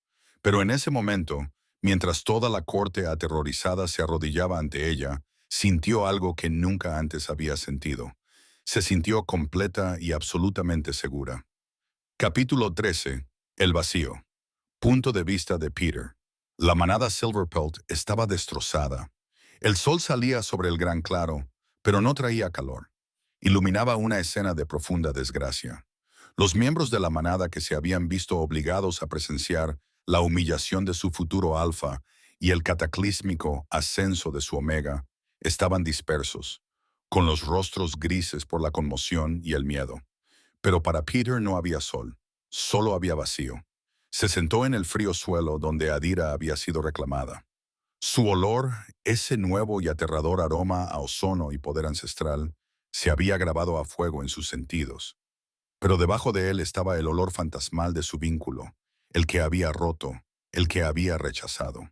Pero en ese momento, mientras toda la corte aterrorizada se arrodillaba ante ella, sintió algo que nunca antes había sentido. Se sintió completa y absolutamente segura. Capítulo 13. El vacío. Punto de vista de Peter. La manada Silverpelt estaba destrozada. El sol salía sobre el gran claro, pero no traía calor. Iluminaba una escena de profunda desgracia. Los miembros de la manada que se habían visto obligados a presenciar la humillación de su futuro alfa y el cataclísmico ascenso de su omega estaban dispersos, con los rostros grises por la conmoción y el miedo. Pero para Peter no había sol, solo había vacío. Se sentó en el frío suelo donde Adira había sido reclamada. Su olor, ese nuevo y aterrador aroma a ozono y poder ancestral, se había grabado a fuego en sus sentidos. Pero debajo de él estaba el olor fantasmal de su vínculo, el que había roto, el que había rechazado.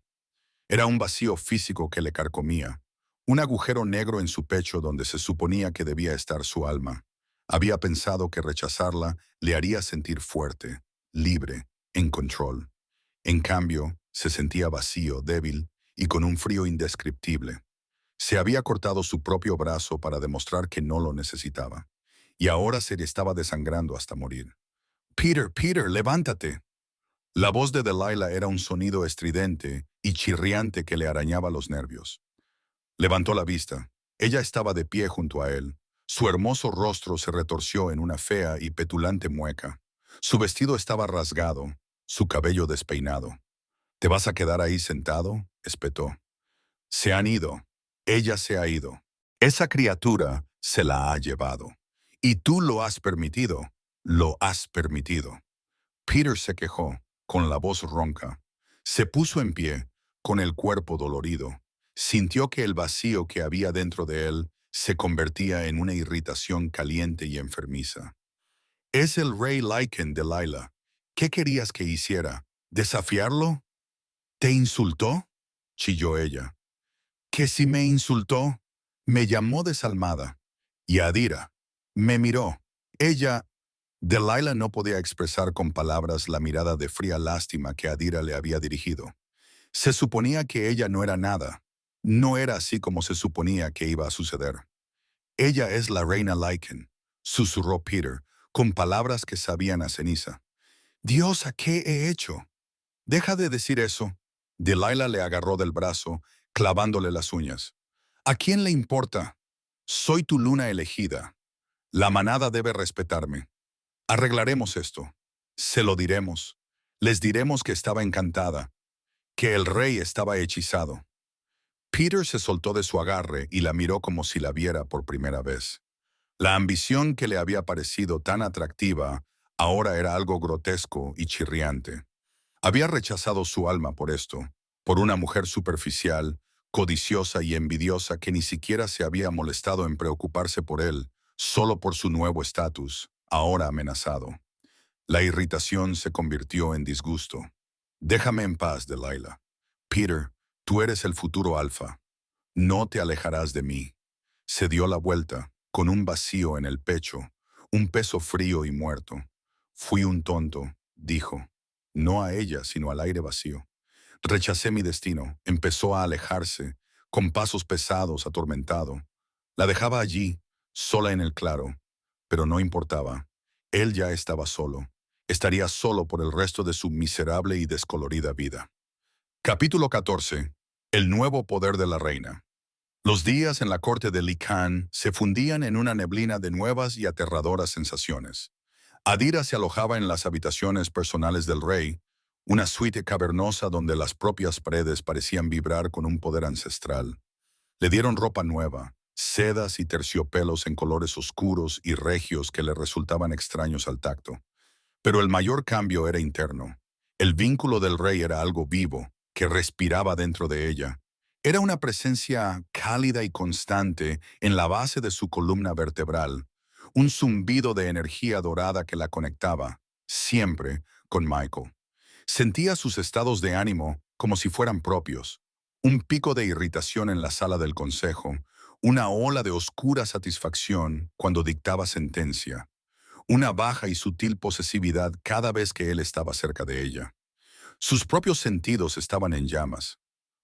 Era un vacío físico que le carcomía, un agujero negro en su pecho donde se suponía que debía estar su alma. Había pensado que rechazarla le haría sentir fuerte, libre, en control. En cambio, se sentía vacío, débil y con un frío indescriptible. Se había cortado su propio brazo para demostrar que no lo necesitaba, y ahora se le estaba desangrando hasta morir. Peter, Peter, levántate. La voz de Delilah era un sonido estridente y chirriante que le arañaba los nervios. Levantó la vista. Ella estaba de pie junto a él. Su hermoso rostro se retorció en una fea y petulante mueca. Su vestido estaba rasgado, su cabello despeinado. ¿Te vas a quedar ahí sentado?, espetó. Se han ido. Ella se ha ido. Esa criatura se la ha llevado. Y tú lo has permitido. Lo has permitido. Peter se quejó, con la voz ronca. Se puso en pie, con el cuerpo dolorido. Sintió que el vacío que había dentro de él se convertía en una irritación caliente y enfermiza. Es el rey Lycan, Delilah. ¿Qué querías que hiciera? ¿Desafiarlo? ¿Te insultó?, chilló ella. ¿Que si me insultó? Me llamó desalmada. Y Adira. Me miró. Ella. Delilah no podía expresar con palabras la mirada de fría lástima que Adira le había dirigido. Se suponía que ella no era nada. No era así como se suponía que iba a suceder. Ella es la reina Lycan, susurró Peter, con palabras que sabían a ceniza. Diosa, ¿qué he hecho? Deja de decir eso. Delilah le agarró del brazo, clavándole las uñas. ¿A quién le importa? Soy tu luna elegida. La manada debe respetarme. Arreglaremos esto. Se lo diremos. Les diremos que estaba encantada, que el rey estaba hechizado. Peter se soltó de su agarre y la miró como si la viera por primera vez. La ambición que le había parecido tan atractiva ahora era algo grotesco y chirriante. Había rechazado su alma por esto, por una mujer superficial, codiciosa y envidiosa que ni siquiera se había molestado en preocuparse por él, solo por su nuevo estatus, ahora amenazado. La irritación se convirtió en disgusto. Déjame en paz, Delilah. Peter, tú eres el futuro alfa. No te alejarás de mí. Se dio la vuelta, con un vacío en el pecho, un peso frío y muerto. Fui un tonto, dijo. No a ella, sino al aire vacío. Rechacé mi destino. Empezó a alejarse, con pasos pesados, atormentado. La dejaba allí, sola en el claro, pero no importaba. Él ya estaba solo. Estaría solo por el resto de su miserable y descolorida vida. Capítulo 14. El nuevo poder de la reina. Los días en la corte de Li Khan se fundían en una neblina de nuevas y aterradoras sensaciones. Adira se alojaba en las habitaciones personales del rey, una suite cavernosa donde las propias paredes parecían vibrar con un poder ancestral. Le dieron ropa nueva, sedas y terciopelos en colores oscuros y regios que le resultaban extraños al tacto. Pero el mayor cambio era interno. El vínculo del rey era algo vivo, que respiraba dentro de ella. Era una presencia cálida y constante en la base de su columna vertebral, un zumbido de energía dorada que la conectaba, siempre, con Michael. Sentía sus estados de ánimo como si fueran propios. Un pico de irritación en la sala del consejo, una ola de oscura satisfacción cuando dictaba sentencia, una baja y sutil posesividad cada vez que él estaba cerca de ella. Sus propios sentidos estaban en llamas.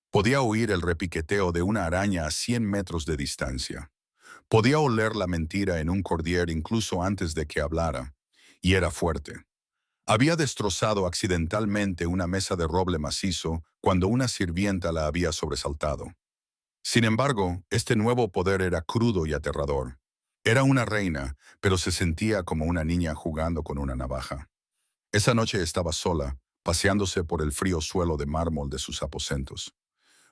Podía oír el repiqueteo de una araña a 100 metros de distancia. Podía oler la mentira en un cordier incluso antes de que hablara. Y era fuerte. Había destrozado accidentalmente una mesa de roble macizo cuando una sirvienta la había sobresaltado. Sin embargo, este nuevo poder era crudo y aterrador. Era una reina, pero se sentía como una niña jugando con una navaja. Esa noche estaba sola, paseándose por el frío suelo de mármol de sus aposentos.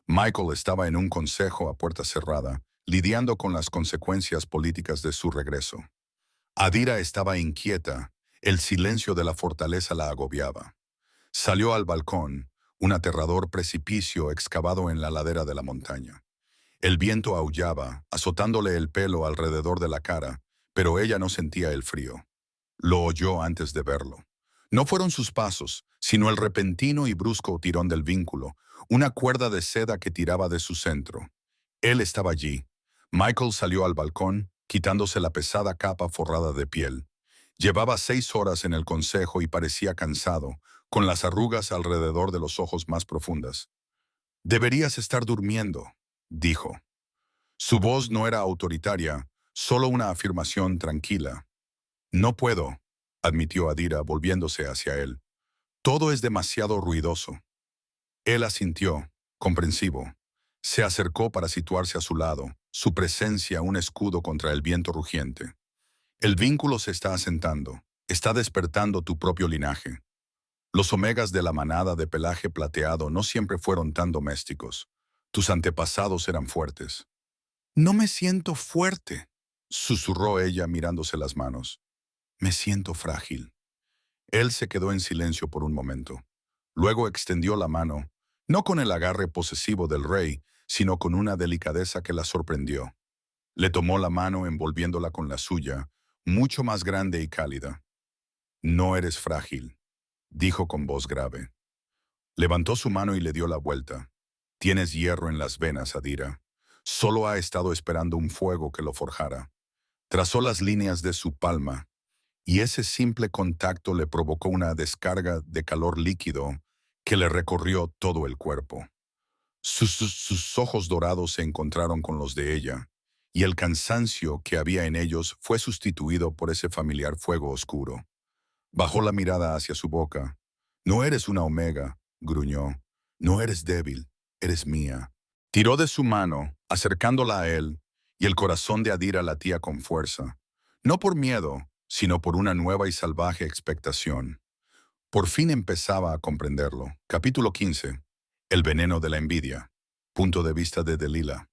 Michael estaba en un consejo a puerta cerrada, lidiando con las consecuencias políticas de su regreso. Adira estaba inquieta, el silencio de la fortaleza la agobiaba. Salió al balcón, un aterrador precipicio excavado en la ladera de la montaña. El viento aullaba, azotándole el pelo alrededor de la cara, pero ella no sentía el frío. Lo oyó antes de verlo. No fueron sus pasos, sino el repentino y brusco tirón del vínculo, una cuerda de seda que tiraba de su centro. Él estaba allí. Michael salió al balcón, quitándose la pesada capa forrada de piel. Llevaba 6 horas en el consejo y parecía cansado, con las arrugas alrededor de los ojos más profundas. «Deberías estar durmiendo», dijo. Su voz no era autoritaria, solo una afirmación tranquila. «No puedo», admitió Adira volviéndose hacia él. «Todo es demasiado ruidoso». Él asintió, comprensivo. Se acercó para situarse a su lado, su presencia un escudo contra el viento rugiente. «El vínculo se está asentando, está despertando tu propio linaje. Los omegas de la manada de pelaje plateado no siempre fueron tan domésticos. Tus antepasados eran fuertes». «No me siento fuerte», susurró ella mirándose las manos. «Me siento frágil». Él se quedó en silencio por un momento. Luego extendió la mano, no con el agarre posesivo del rey, sino con una delicadeza que la sorprendió. Le tomó la mano envolviéndola con la suya, mucho más grande y cálida. «No eres frágil», dijo con voz grave. Levantó su mano y le dio la vuelta. «Tienes hierro en las venas, Adira. Solo ha estado esperando un fuego que lo forjara». Trazó las líneas de su palma, y ese simple contacto le provocó una descarga de calor líquido que le recorrió todo el cuerpo. Sus ojos dorados se encontraron con los de ella, y el cansancio que había en ellos fue sustituido por ese familiar fuego oscuro. Bajó la mirada hacia su boca. «No eres una omega», gruñó. «No eres débil, eres mía». Tiró de su mano, acercándola a él, y el corazón de Adira latía con fuerza. No por miedo, sino por una nueva y salvaje expectación. Por fin empezaba a comprenderlo. Capítulo 15. El veneno de la envidia. Punto de vista de Delilah.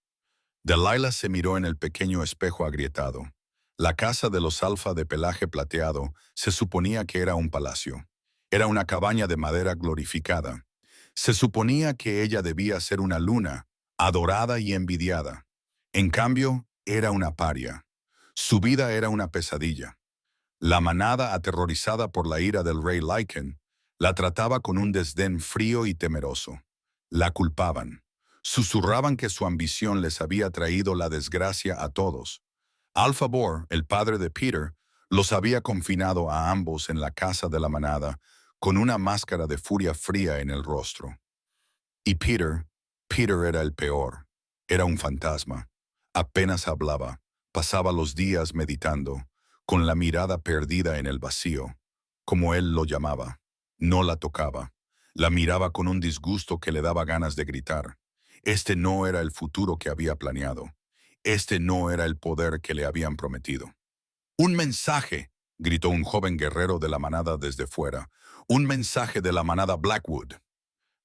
Delilah se miró en el pequeño espejo agrietado. La casa de los Alfa de pelaje plateado se suponía que era un palacio. Era una cabaña de madera glorificada. Se suponía que ella debía ser una luna, adorada y envidiada. En cambio, era una paria. Su vida era una pesadilla. La manada, aterrorizada por la ira del rey Lycan, la trataba con un desdén frío y temeroso. La culpaban. Susurraban que su ambición les había traído la desgracia a todos. Alpha Bor, el padre de Peter, los había confinado a ambos en la casa de la manada, con una máscara de furia fría en el rostro. Y Peter era el peor. Era un fantasma. Apenas hablaba. Pasaba los días meditando, con la mirada perdida en el vacío, como él lo llamaba. No la tocaba. La miraba con un disgusto que le daba ganas de gritar. Este no era el futuro que había planeado. Este no era el poder que le habían prometido. ¡Un mensaje!, gritó un joven guerrero de la manada desde fuera. ¡Un mensaje de la manada Blackwood!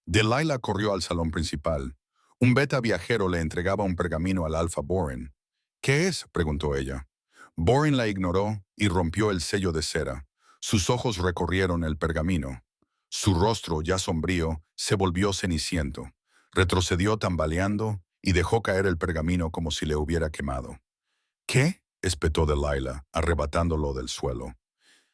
Delilah corrió al salón principal. Un beta viajero le entregaba un pergamino al Alpha Boren. ¿Qué es?, preguntó ella. Boren la ignoró y rompió el sello de cera. Sus ojos recorrieron el pergamino. Su rostro, ya sombrío, se volvió ceniciento. Retrocedió tambaleando y dejó caer el pergamino como si le hubiera quemado. ¿Qué?, espetó Delilah, arrebatándolo del suelo.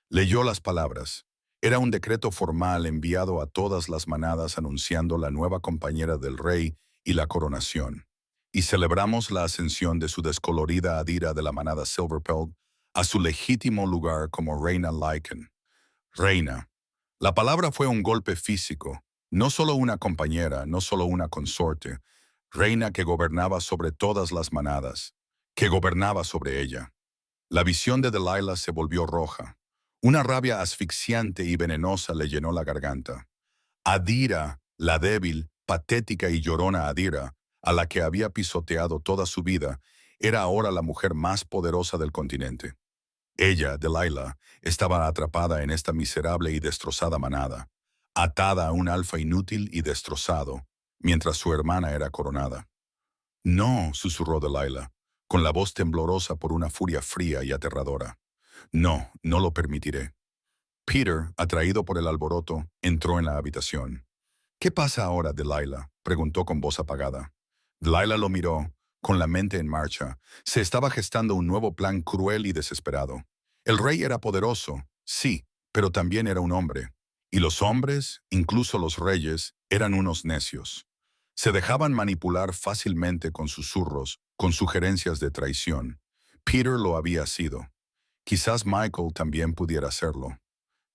Leyó las palabras. Era un decreto formal enviado a todas las manadas anunciando la nueva compañera del rey y la coronación. Y celebramos la ascensión de su descolorida Adira de la manada Silverpelt a su legítimo lugar como reina Lycan. Reina. La palabra fue un golpe físico, no solo una compañera, no solo una consorte, reina que gobernaba sobre todas las manadas, que gobernaba sobre ella. La visión de Delilah se volvió roja. Una rabia asfixiante y venenosa le llenó la garganta. Adira, la débil, patética y llorona Adira, a la que había pisoteado toda su vida, era ahora la mujer más poderosa del continente. Ella, Delilah, estaba atrapada en esta miserable y destrozada manada, atada a un alfa inútil y destrozado, mientras su hermana era coronada. No, susurró Delilah, con la voz temblorosa por una furia fría y aterradora. No, no lo permitiré. Peter, atraído por el alboroto, entró en la habitación. ¿Qué pasa ahora, Delilah?, preguntó con voz apagada. Delilah lo miró, con la mente en marcha. Se estaba gestando un nuevo plan cruel y desesperado. El rey era poderoso, sí, pero también era un hombre. Y los hombres, incluso los reyes, eran unos necios. Se dejaban manipular fácilmente con susurros, con sugerencias de traición. Peter lo había sido. Quizás Michael también pudiera hacerlo.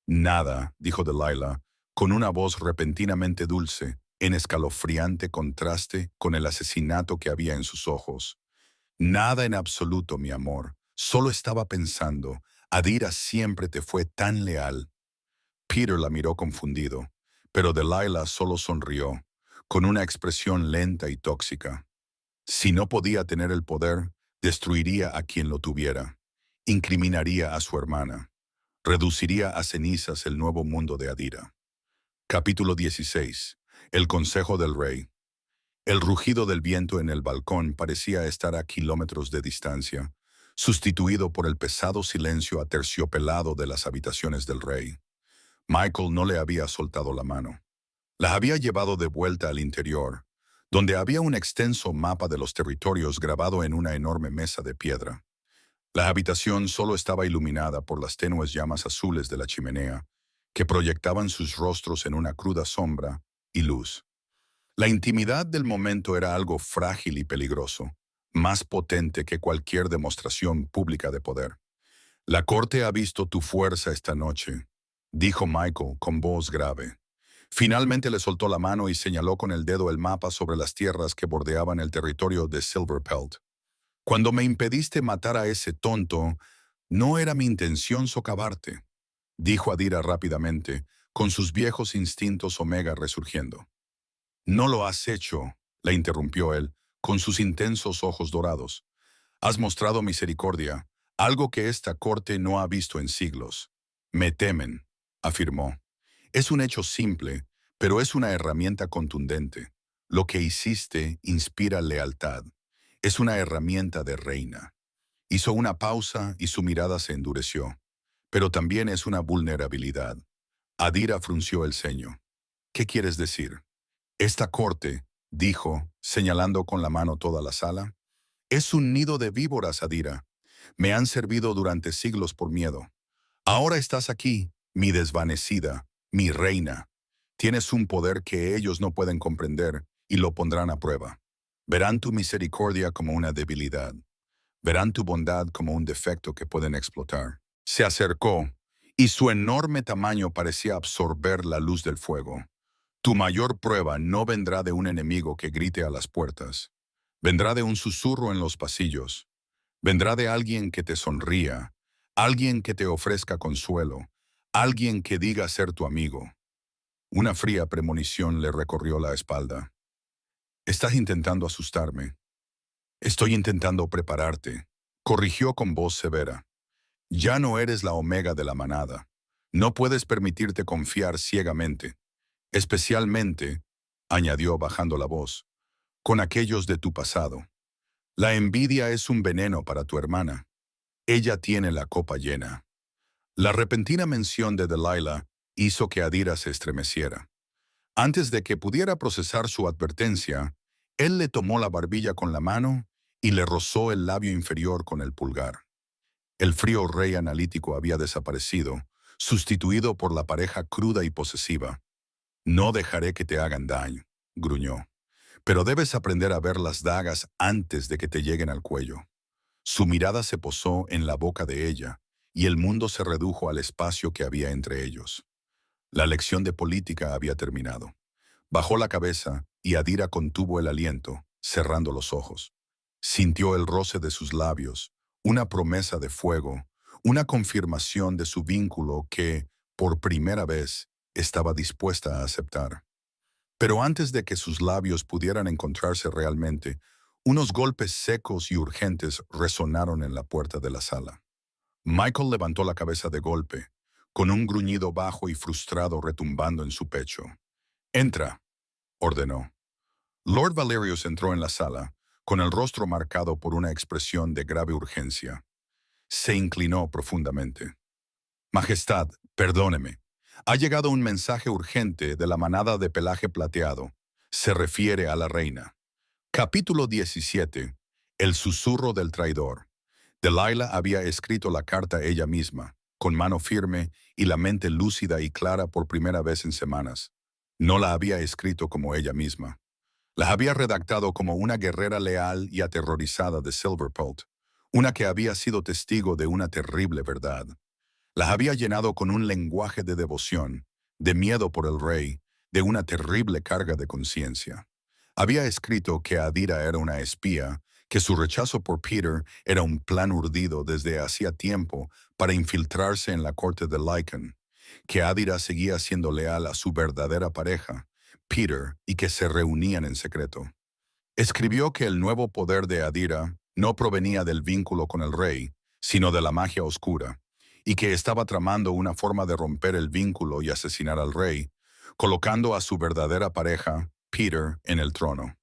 Nada, dijo Delilah, con una voz repentinamente dulce, en escalofriante contraste con el asesinato que había en sus ojos. Nada en absoluto, mi amor. Solo estaba pensando, Adira siempre te fue tan leal. Peter la miró confundido, pero Delilah solo sonrió, con una expresión lenta y tóxica. Si no podía tener el poder, destruiría a quien lo tuviera. Incriminaría a su hermana. Reduciría a cenizas el nuevo mundo de Adira. Capítulo 16. El Consejo del Rey. El rugido del viento en el balcón parecía estar a kilómetros de distancia, sustituido por el pesado silencio aterciopelado de las habitaciones del rey. Michael no le había soltado la mano. La había llevado de vuelta al interior, donde había un extenso mapa de los territorios grabado en una enorme mesa de piedra. La habitación solo estaba iluminada por las tenues llamas azules de la chimenea, que proyectaban sus rostros en una cruda sombra y luz. La intimidad del momento era algo frágil y peligroso, más potente que cualquier demostración pública de poder. La corte ha visto tu fuerza esta noche, dijo Michael con voz grave. Finalmente le soltó la mano y señaló con el dedo el mapa sobre las tierras que bordeaban el territorio de Silverpelt. Cuando me impediste matar a ese tonto, no era mi intención socavarte, dijo Adira rápidamente, con sus viejos instintos omega resurgiendo. No lo has hecho, la interrumpió él, con sus intensos ojos dorados. Has mostrado misericordia, algo que esta corte no ha visto en siglos. Me temen, afirmó. Es un hecho simple, pero es una herramienta contundente. Lo que hiciste inspira lealtad. Es una herramienta de reina. Hizo una pausa y su mirada se endureció. Pero también es una vulnerabilidad. Adira frunció el ceño. ¿Qué quieres decir? Esta corte, dijo, señalando con la mano toda la sala, es un nido de víboras, Adira. Me han servido durante siglos por miedo. Ahora estás aquí, mi desvanecida, mi reina. Tienes un poder que ellos no pueden comprender y lo pondrán a prueba. Verán tu misericordia como una debilidad. Verán tu bondad como un defecto que pueden explotar. Se acercó, y su enorme tamaño parecía absorber la luz del fuego. Tu mayor prueba no vendrá de un enemigo que grite a las puertas. Vendrá de un susurro en los pasillos. Vendrá de alguien que te sonría, alguien que te ofrezca consuelo, alguien que diga ser tu amigo. Una fría premonición le recorrió la espalda. Estás intentando asustarme. Estoy intentando prepararte, corrigió con voz severa. Ya no eres la omega de la manada. No puedes permitirte confiar ciegamente, especialmente, añadió bajando la voz, con aquellos de tu pasado. La envidia es un veneno para tu hermana. Ella tiene la copa llena. La repentina mención de Delilah hizo que Adira se estremeciera. Antes de que pudiera procesar su advertencia, él le tomó la barbilla con la mano y le rozó el labio inferior con el pulgar. El frío rey analítico había desaparecido, sustituido por la pareja cruda y posesiva. No dejaré que te hagan daño, gruñó. Pero debes aprender a ver las dagas antes de que te lleguen al cuello. Su mirada se posó en la boca de ella, y el mundo se redujo al espacio que había entre ellos. La lección de política había terminado. Bajó la cabeza y Adira contuvo el aliento, cerrando los ojos. Sintió el roce de sus labios, una promesa de fuego, una confirmación de su vínculo que, por primera vez, estaba dispuesta a aceptar. Pero antes de que sus labios pudieran encontrarse realmente, unos golpes secos y urgentes resonaron en la puerta de la sala. Michael levantó la cabeza de golpe, con un gruñido bajo y frustrado retumbando en su pecho. «Entra», ordenó. Lord Valerius entró en la sala, con el rostro marcado por una expresión de grave urgencia. Se inclinó profundamente. «Majestad, perdóneme. Ha llegado un mensaje urgente de la manada de pelaje plateado. Se refiere a la reina». Capítulo 17. El susurro del traidor. Delilah había escrito la carta ella misma, con mano firme y la mente lúcida y clara por primera vez en semanas. No la había escrito como ella misma. La había redactado como una guerrera leal y aterrorizada de Silverpult, una que había sido testigo de una terrible verdad. La había llenado con un lenguaje de devoción, de miedo por el rey, de una terrible carga de conciencia. Había escrito que Adira era una espía, que su rechazo por Peter era un plan urdido desde hacía tiempo para infiltrarse en la corte de Lycan, que Adira seguía siendo leal a su verdadera pareja, Peter, y que se reunían en secreto. Escribió que el nuevo poder de Adira no provenía del vínculo con el rey, sino de la magia oscura, y que estaba tramando una forma de romper el vínculo y asesinar al rey, colocando a su verdadera pareja, Peter, en el trono.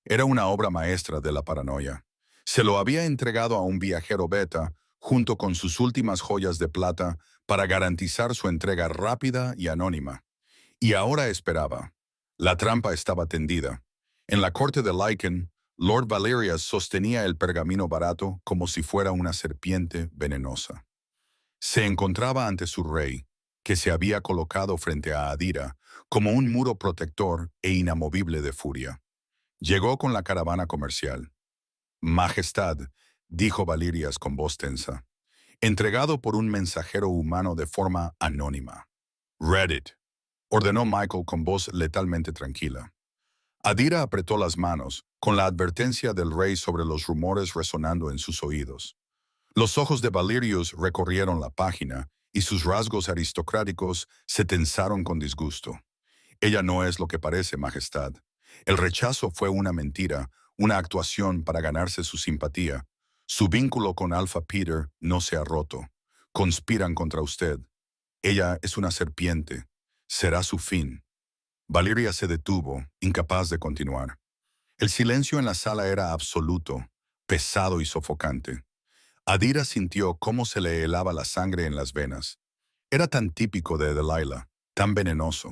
Era una obra maestra de la paranoia. Se lo había entregado a un viajero beta, junto con sus últimas joyas de plata, para garantizar su entrega rápida y anónima. Y ahora esperaba. La trampa estaba tendida. En la corte de Lycan, Lord Valerius sostenía el pergamino barato como si fuera una serpiente venenosa. Se encontraba ante su rey, que se había colocado frente a Adira como un muro protector e inamovible de furia. Llegó con la caravana comercial. «Majestad», dijo Valerius con voz tensa, entregado por un mensajero humano de forma anónima. «Read it», ordenó Michael con voz letalmente tranquila. Adira apretó las manos, con la advertencia del rey sobre los rumores resonando en sus oídos. Los ojos de Valerius recorrieron la página y sus rasgos aristocráticos se tensaron con disgusto. «Ella no es lo que parece, Majestad. El rechazo fue una mentira, una actuación para ganarse su simpatía. Su vínculo con Alpha Peter no se ha roto. Conspiran contra usted. Ella es una serpiente. Será su fin». Valeria se detuvo, incapaz de continuar. El silencio en la sala era absoluto, pesado y sofocante. Adira sintió cómo se le helaba la sangre en las venas. Era tan típico de Delilah, tan venenoso.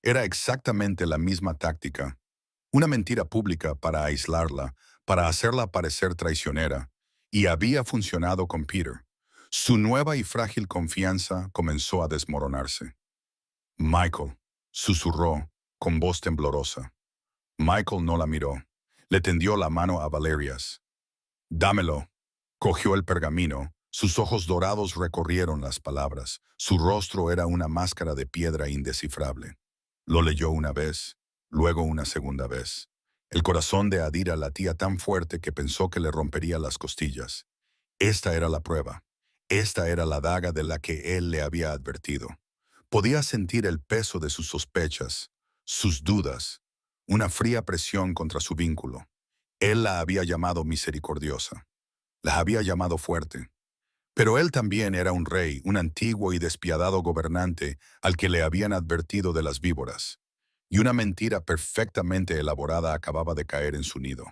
Era exactamente la misma táctica. Una mentira pública para aislarla, para hacerla parecer traicionera, y había funcionado con Peter. Su nueva y frágil confianza comenzó a desmoronarse. «Michael», susurró, con voz temblorosa. Michael no la miró. Le tendió la mano a Valerius. «Dámelo». Cogió el pergamino. Sus ojos dorados recorrieron las palabras. Su rostro era una máscara de piedra indescifrable. Lo leyó una vez, luego una segunda vez. El corazón de Adira latía tan fuerte que pensó que le rompería las costillas. Esta era la prueba. Esta era la daga de la que él le había advertido. Podía sentir el peso de sus sospechas, sus dudas, una fría presión contra su vínculo. Él la había llamado misericordiosa, la había llamado fuerte. Pero él también era un rey, un antiguo y despiadado gobernante al que le habían advertido de las víboras. Y una mentira perfectamente elaborada acababa de caer en su nido.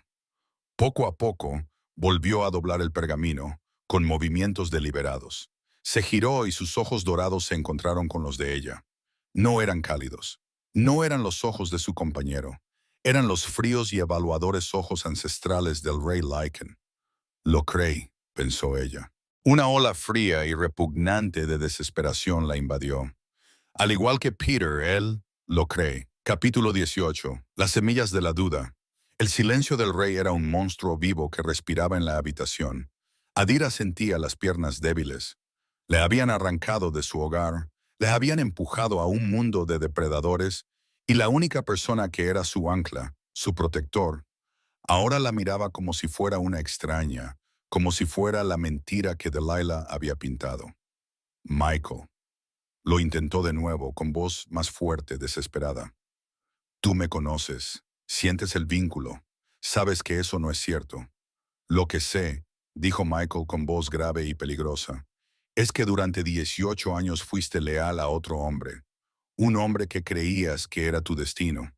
Poco a poco, volvió a doblar el pergamino, con movimientos deliberados. Se giró y sus ojos dorados se encontraron con los de ella. No eran cálidos. No eran los ojos de su compañero. Eran los fríos y evaluadores ojos ancestrales del rey Lycan. Lo creí, pensó ella. Una ola fría y repugnante de desesperación la invadió. Al igual que Peter, él lo cree. Capítulo 18. Las semillas de la duda. El silencio del rey era un monstruo vivo que respiraba en la habitación. Adira sentía las piernas débiles. Le habían arrancado de su hogar, le habían empujado a un mundo de depredadores, y la única persona que era su ancla, su protector, ahora la miraba como si fuera una extraña, como si fuera la mentira que Delilah había pintado. Michael. Lo intentó de nuevo, con voz más fuerte, desesperada. Tú me conoces, sientes el vínculo, sabes que eso no es cierto. Lo que sé, dijo Michael con voz grave y peligrosa, es que durante 18 años fuiste leal a otro hombre, un hombre que creías que era tu destino.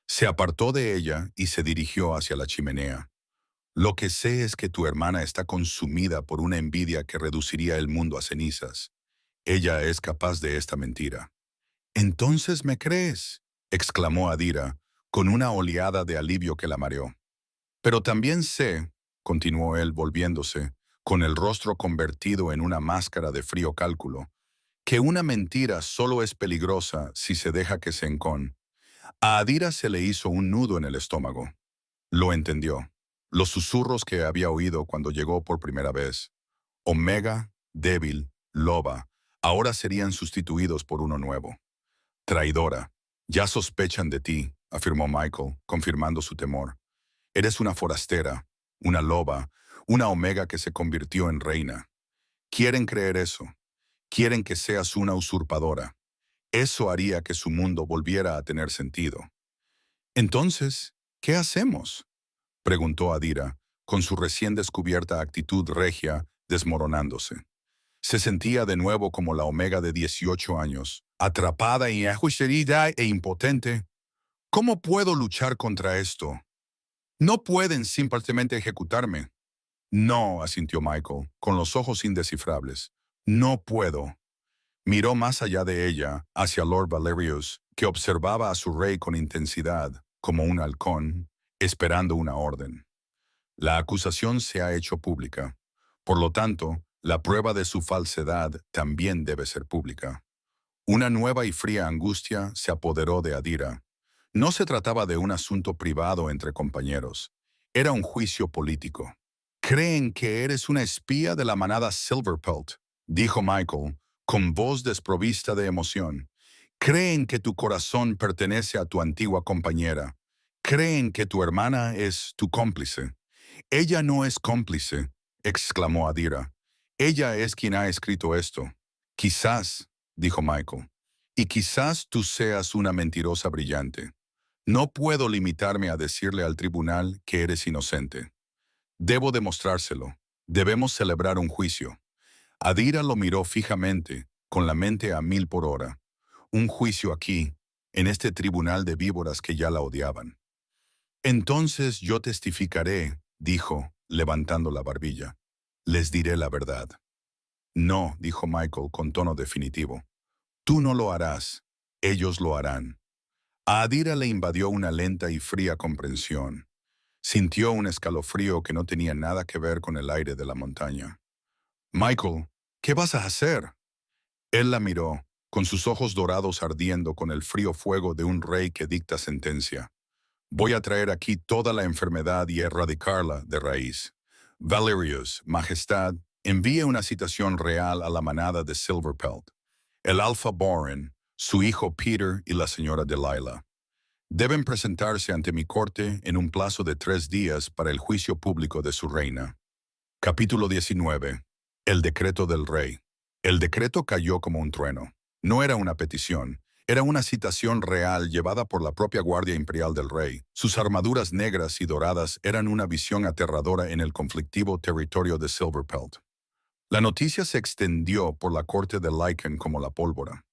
Se apartó de ella y se dirigió hacia la chimenea. Lo que sé es que tu hermana está consumida por una envidia que reduciría el mundo a cenizas. Ella es capaz de esta mentira. «¿Entonces me crees?», exclamó Adira, con una oleada de alivio que la mareó. «Pero también sé», continuó él volviéndose, con el rostro convertido en una máscara de frío cálculo, «que una mentira solo es peligrosa si se deja que se encon». A Adira se le hizo un nudo en el estómago. Lo entendió. Los susurros que había oído cuando llegó por primera vez. Omega, débil, loba, ahora serían sustituidos por uno nuevo. Traidora. Ya sospechan de ti, afirmó Michael, confirmando su temor. Eres una forastera, una loba, una omega que se convirtió en reina. Quieren creer eso. Quieren que seas una usurpadora. Eso haría que su mundo volviera a tener sentido. Entonces, ¿qué hacemos?, preguntó Adira, con su recién descubierta actitud regia desmoronándose. Se sentía de nuevo como la omega de 18 años, atrapada y ajustada e impotente. ¿Cómo puedo luchar contra esto? No pueden simplemente ejecutarme. No, asintió Michael, con los ojos indescifrables. No puedo. Miró más allá de ella, hacia Lord Valerius, que observaba a su rey con intensidad, como un halcón, esperando una orden. La acusación se ha hecho pública. Por lo tanto, la prueba de su falsedad también debe ser pública. Una nueva y fría angustia se apoderó de Adira. No se trataba de un asunto privado entre compañeros. Era un juicio político. «Creen que eres una espía de la manada Silverpelt», dijo Michael, con voz desprovista de emoción. «Creen que tu corazón pertenece a tu antigua compañera. Creen que tu hermana es tu cómplice». «Ella no es cómplice», exclamó Adira. «Ella es quien ha escrito esto». «Quizás», dijo Michael, «y quizás tú seas una mentirosa brillante. No puedo limitarme a decirle al tribunal que eres inocente. Debo demostrárselo. Debemos celebrar un juicio». Adira lo miró fijamente, con la mente a 1000 por hora. Un juicio aquí, en este tribunal de víboras que ya la odiaban. «Entonces yo testificaré», dijo, levantando la barbilla. «Les diré la verdad». «No», dijo Michael con tono definitivo. «Tú no lo harás. Ellos lo harán». A Adira le invadió una lenta y fría comprensión. Sintió un escalofrío que no tenía nada que ver con el aire de la montaña. «Michael, ¿qué vas a hacer?». Él la miró, con sus ojos dorados ardiendo con el frío fuego de un rey que dicta sentencia. «Voy a traer aquí toda la enfermedad y erradicarla de raíz. Valerius, Majestad, envíe una citación real a la manada de Silverpelt, el Alpha Boren, su hijo Peter y la señora Delilah». Deben presentarse ante mi corte en un plazo de 3 días para el juicio público de su reina. Capítulo 19. El decreto del rey. El decreto cayó como un trueno. No era una petición, era una citación real llevada por la propia Guardia Imperial del Rey. Sus armaduras negras y doradas eran una visión aterradora en el conflictivo territorio de Silverpelt. La noticia se extendió por la corte de Lycan como la pólvora.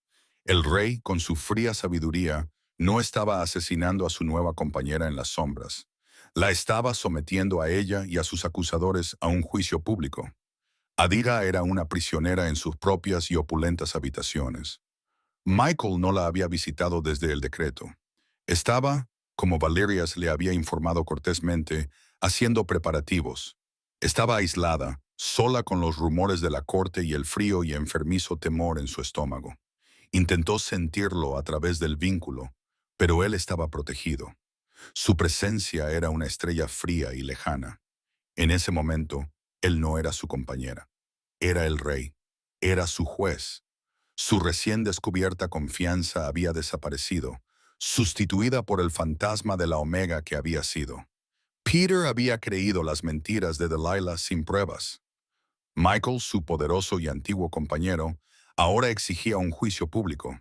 El rey, con su fría sabiduría, no estaba asesinando a su nueva compañera en las sombras. La estaba sometiendo a ella y a sus acusadores a un juicio público. Adira era una prisionera en sus propias y opulentas habitaciones. Michael no la había visitado desde el decreto. Estaba, como Valerias le había informado cortésmente, haciendo preparativos. Estaba aislada, sola con los rumores de la corte y el frío y enfermizo temor en su estómago. Intentó sentirlo a través del vínculo, pero él estaba protegido. Su presencia era una estrella fría y lejana. En ese momento, él no era su compañera. Era el rey. Era su juez. Su recién descubierta confianza había desaparecido, sustituida por el fantasma de la Omega que había sido. Peter había creído las mentiras de Delilah sin pruebas. Michael, su poderoso y antiguo compañero, ahora exigía un juicio público.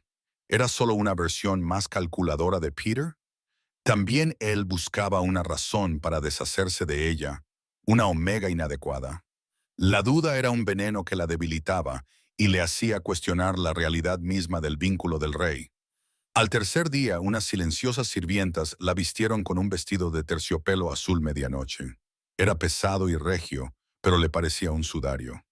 ¿Era solo una versión más calculadora de Peter? También él buscaba una razón para deshacerse de ella, una Omega inadecuada. La duda era un veneno que la debilitaba y le hacía cuestionar la realidad misma del vínculo del rey. Al tercer día, unas silenciosas sirvientas la vistieron con un vestido de terciopelo azul medianoche. Era pesado y regio, pero le parecía un sudario.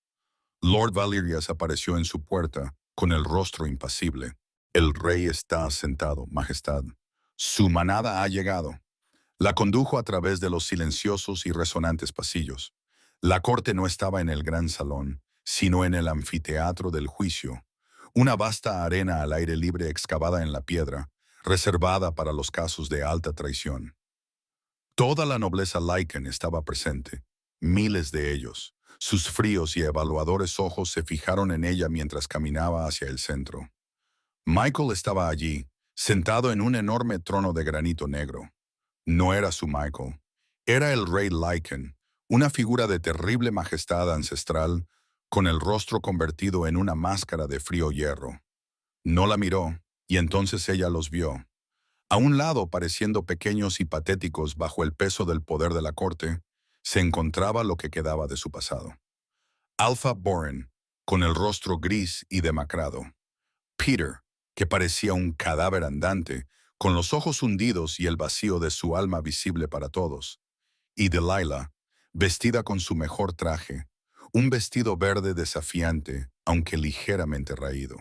Lord Valerias apareció en su puerta, con el rostro impasible. El rey está sentado, Majestad. Su manada ha llegado. La condujo a través de los silenciosos y resonantes pasillos. La corte no estaba en el gran salón, sino en el anfiteatro del juicio, una vasta arena al aire libre excavada en la piedra, reservada para los casos de alta traición. Toda la nobleza Lycan estaba presente, miles de ellos. Sus fríos y evaluadores ojos se fijaron en ella mientras caminaba hacia el centro. Michael estaba allí, sentado en un enorme trono de granito negro. No era su Michael. Era el rey Lycan, una figura de terrible majestad ancestral, con el rostro convertido en una máscara de frío hierro. No la miró, y entonces ella los vio. A un lado, pareciendo pequeños y patéticos bajo el peso del poder de la corte, se encontraba lo que quedaba de su pasado. Alpha Boren, con el rostro gris y demacrado. Peter, que parecía un cadáver andante, con los ojos hundidos y el vacío de su alma visible para todos. Y Delilah, vestida con su mejor traje, un vestido verde desafiante, aunque ligeramente raído.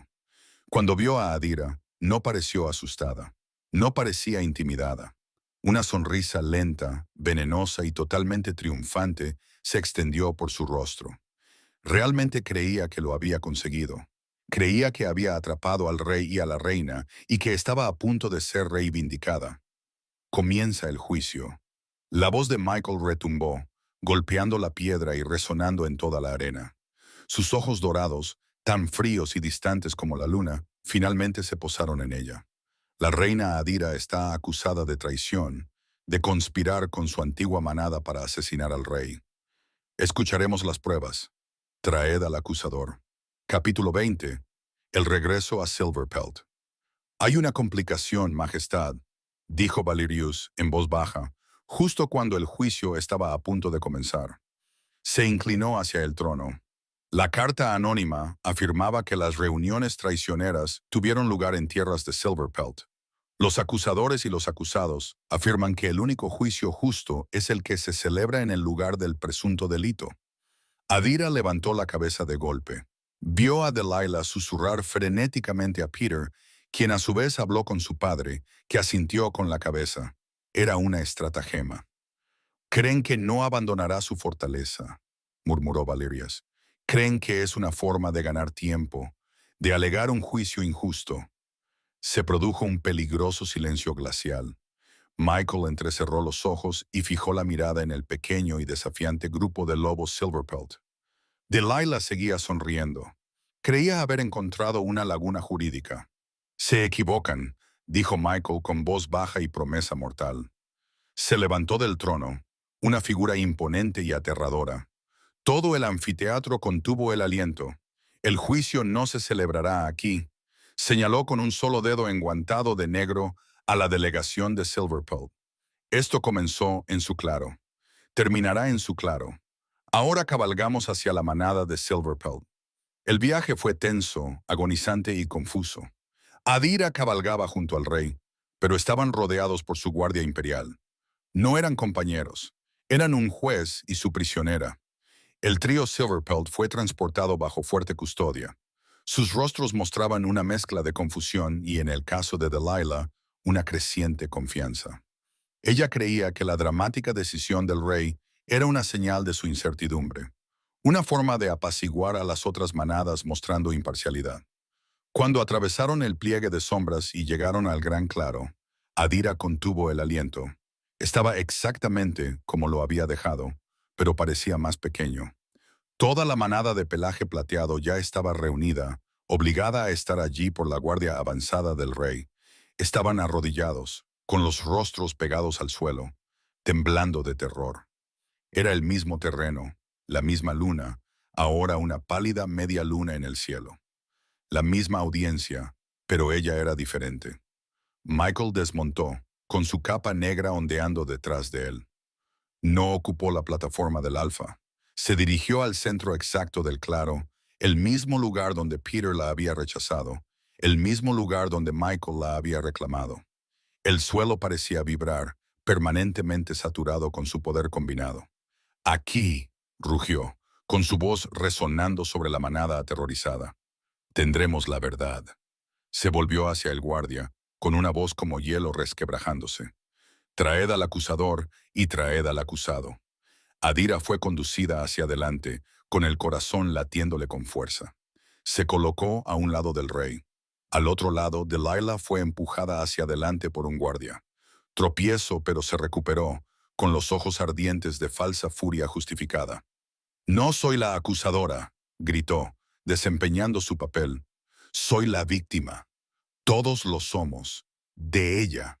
Cuando vio a Adira, no pareció asustada, no parecía intimidada. Una sonrisa lenta, venenosa y totalmente triunfante se extendió por su rostro. Realmente creía que lo había conseguido. Creía que había atrapado al rey y a la reina y que estaba a punto de ser reivindicada. Comienza el juicio. La voz de Michael retumbó, golpeando la piedra y resonando en toda la arena. Sus ojos dorados, tan fríos y distantes como la luna, finalmente se posaron en ella. La reina Adira está acusada de traición, de conspirar con su antigua manada para asesinar al rey. Escucharemos las pruebas. Traed al acusador. Capítulo 20. El regreso a Silverpelt. Hay una complicación, Majestad, dijo Valerius en voz baja, justo cuando el juicio estaba a punto de comenzar. Se inclinó hacia el trono. La carta anónima afirmaba que las reuniones traicioneras tuvieron lugar en tierras de Silverpelt. Los acusadores y los acusados afirman que el único juicio justo es el que se celebra en el lugar del presunto delito. Adira levantó la cabeza de golpe. Vio a Delilah susurrar frenéticamente a Peter, quien a su vez habló con su padre, que asintió con la cabeza. Era una estratagema. «Creen que no abandonará su fortaleza», murmuró Valerias. «Creen que es una forma de ganar tiempo, de alegar un juicio injusto». Se produjo un peligroso silencio glacial. Michael entrecerró los ojos y fijó la mirada en el pequeño y desafiante grupo de lobos Silverpelt. Delilah seguía sonriendo. Creía haber encontrado una laguna jurídica. «Se equivocan. dijo Michael con voz baja y promesa mortal. Se levantó del trono, una figura imponente y aterradora. Todo el anfiteatro contuvo el aliento. El juicio no se celebrará aquí. Señaló con un solo dedo enguantado de negro a la delegación de Silverpelt. Esto comenzó en su claro. Terminará en su claro. Ahora cabalgamos hacia la manada de Silverpelt. El viaje fue tenso, agonizante y confuso. Adira cabalgaba junto al rey, pero estaban rodeados por su guardia imperial. No eran compañeros, eran un juez y su prisionera. El trío Silverpelt fue transportado bajo fuerte custodia. Sus rostros mostraban una mezcla de confusión y, en el caso de Delilah, una creciente confianza. Ella creía que la dramática decisión del rey era una señal de su incertidumbre, una forma de apaciguar a las otras manadas mostrando imparcialidad. Cuando atravesaron el pliegue de sombras y llegaron al gran claro, Adira contuvo el aliento. Estaba exactamente como lo había dejado, pero parecía más pequeño. Toda la manada de pelaje plateado ya estaba reunida, obligada a estar allí por la guardia avanzada del rey. Estaban arrodillados, con los rostros pegados al suelo, temblando de terror. Era el mismo terreno, la misma luna, ahora una pálida media luna en el cielo. La misma audiencia, pero ella era diferente. Michael desmontó, con su capa negra ondeando detrás de él. No ocupó la plataforma del Alfa. Se dirigió al centro exacto del claro, el mismo lugar donde Peter la había rechazado, el mismo lugar donde Michael la había reclamado. El suelo parecía vibrar, permanentemente saturado con su poder combinado. Aquí, rugió, con su voz resonando sobre la manada aterrorizada. Tendremos la verdad. Se volvió hacia el guardia, con una voz como hielo resquebrajándose. Traed al acusador y traed al acusado. Adira fue conducida hacia adelante, con el corazón latiéndole con fuerza. Se colocó a un lado del rey. Al otro lado, Delilah fue empujada hacia adelante por un guardia. Tropiezo, pero se recuperó, con los ojos ardientes de falsa furia justificada. No soy la acusadora, gritó, desempeñando su papel. Soy la víctima. Todos lo somos. De ella.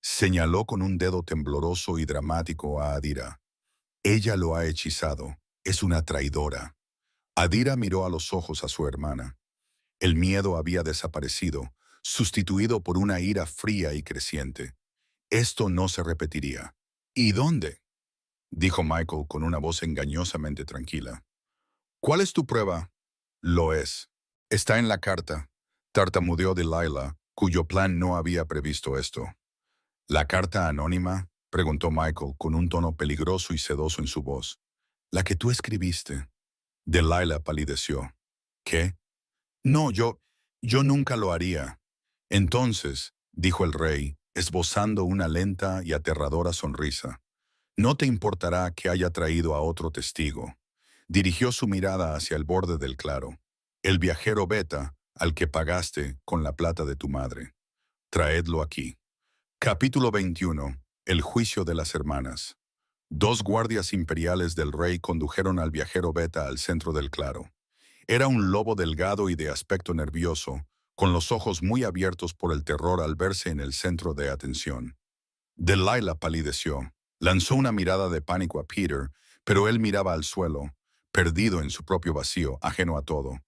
Señaló con un dedo tembloroso y dramático a Adira. Ella lo ha hechizado. Es una traidora. Adira miró a los ojos a su hermana. El miedo había desaparecido, sustituido por una ira fría y creciente. Esto no se repetiría. ¿Y dónde? Dijo Michael con una voz engañosamente tranquila. ¿Cuál es tu prueba? Lo es. Está en la carta. Tartamudeó Delilah, cuyo plan no había previsto esto. ¿La carta anónima? Preguntó Michael con un tono peligroso y sedoso en su voz. La que tú escribiste. Delilah palideció. ¿Qué? No, yo nunca lo haría. Entonces, dijo el rey, esbozando una lenta y aterradora sonrisa, no te importará que haya traído a otro testigo. Dirigió su mirada hacia el borde del claro. El viajero Beta, al que pagaste con la plata de tu madre. Traedlo aquí. Capítulo 21. El juicio de las hermanas. Dos guardias imperiales del rey condujeron al viajero Beta al centro del claro. Era un lobo delgado y de aspecto nervioso, con los ojos muy abiertos por el terror al verse en el centro de atención. Delilah palideció. Lanzó una mirada de pánico a Peter, pero él miraba al suelo, perdido en su propio vacío, ajeno a todo.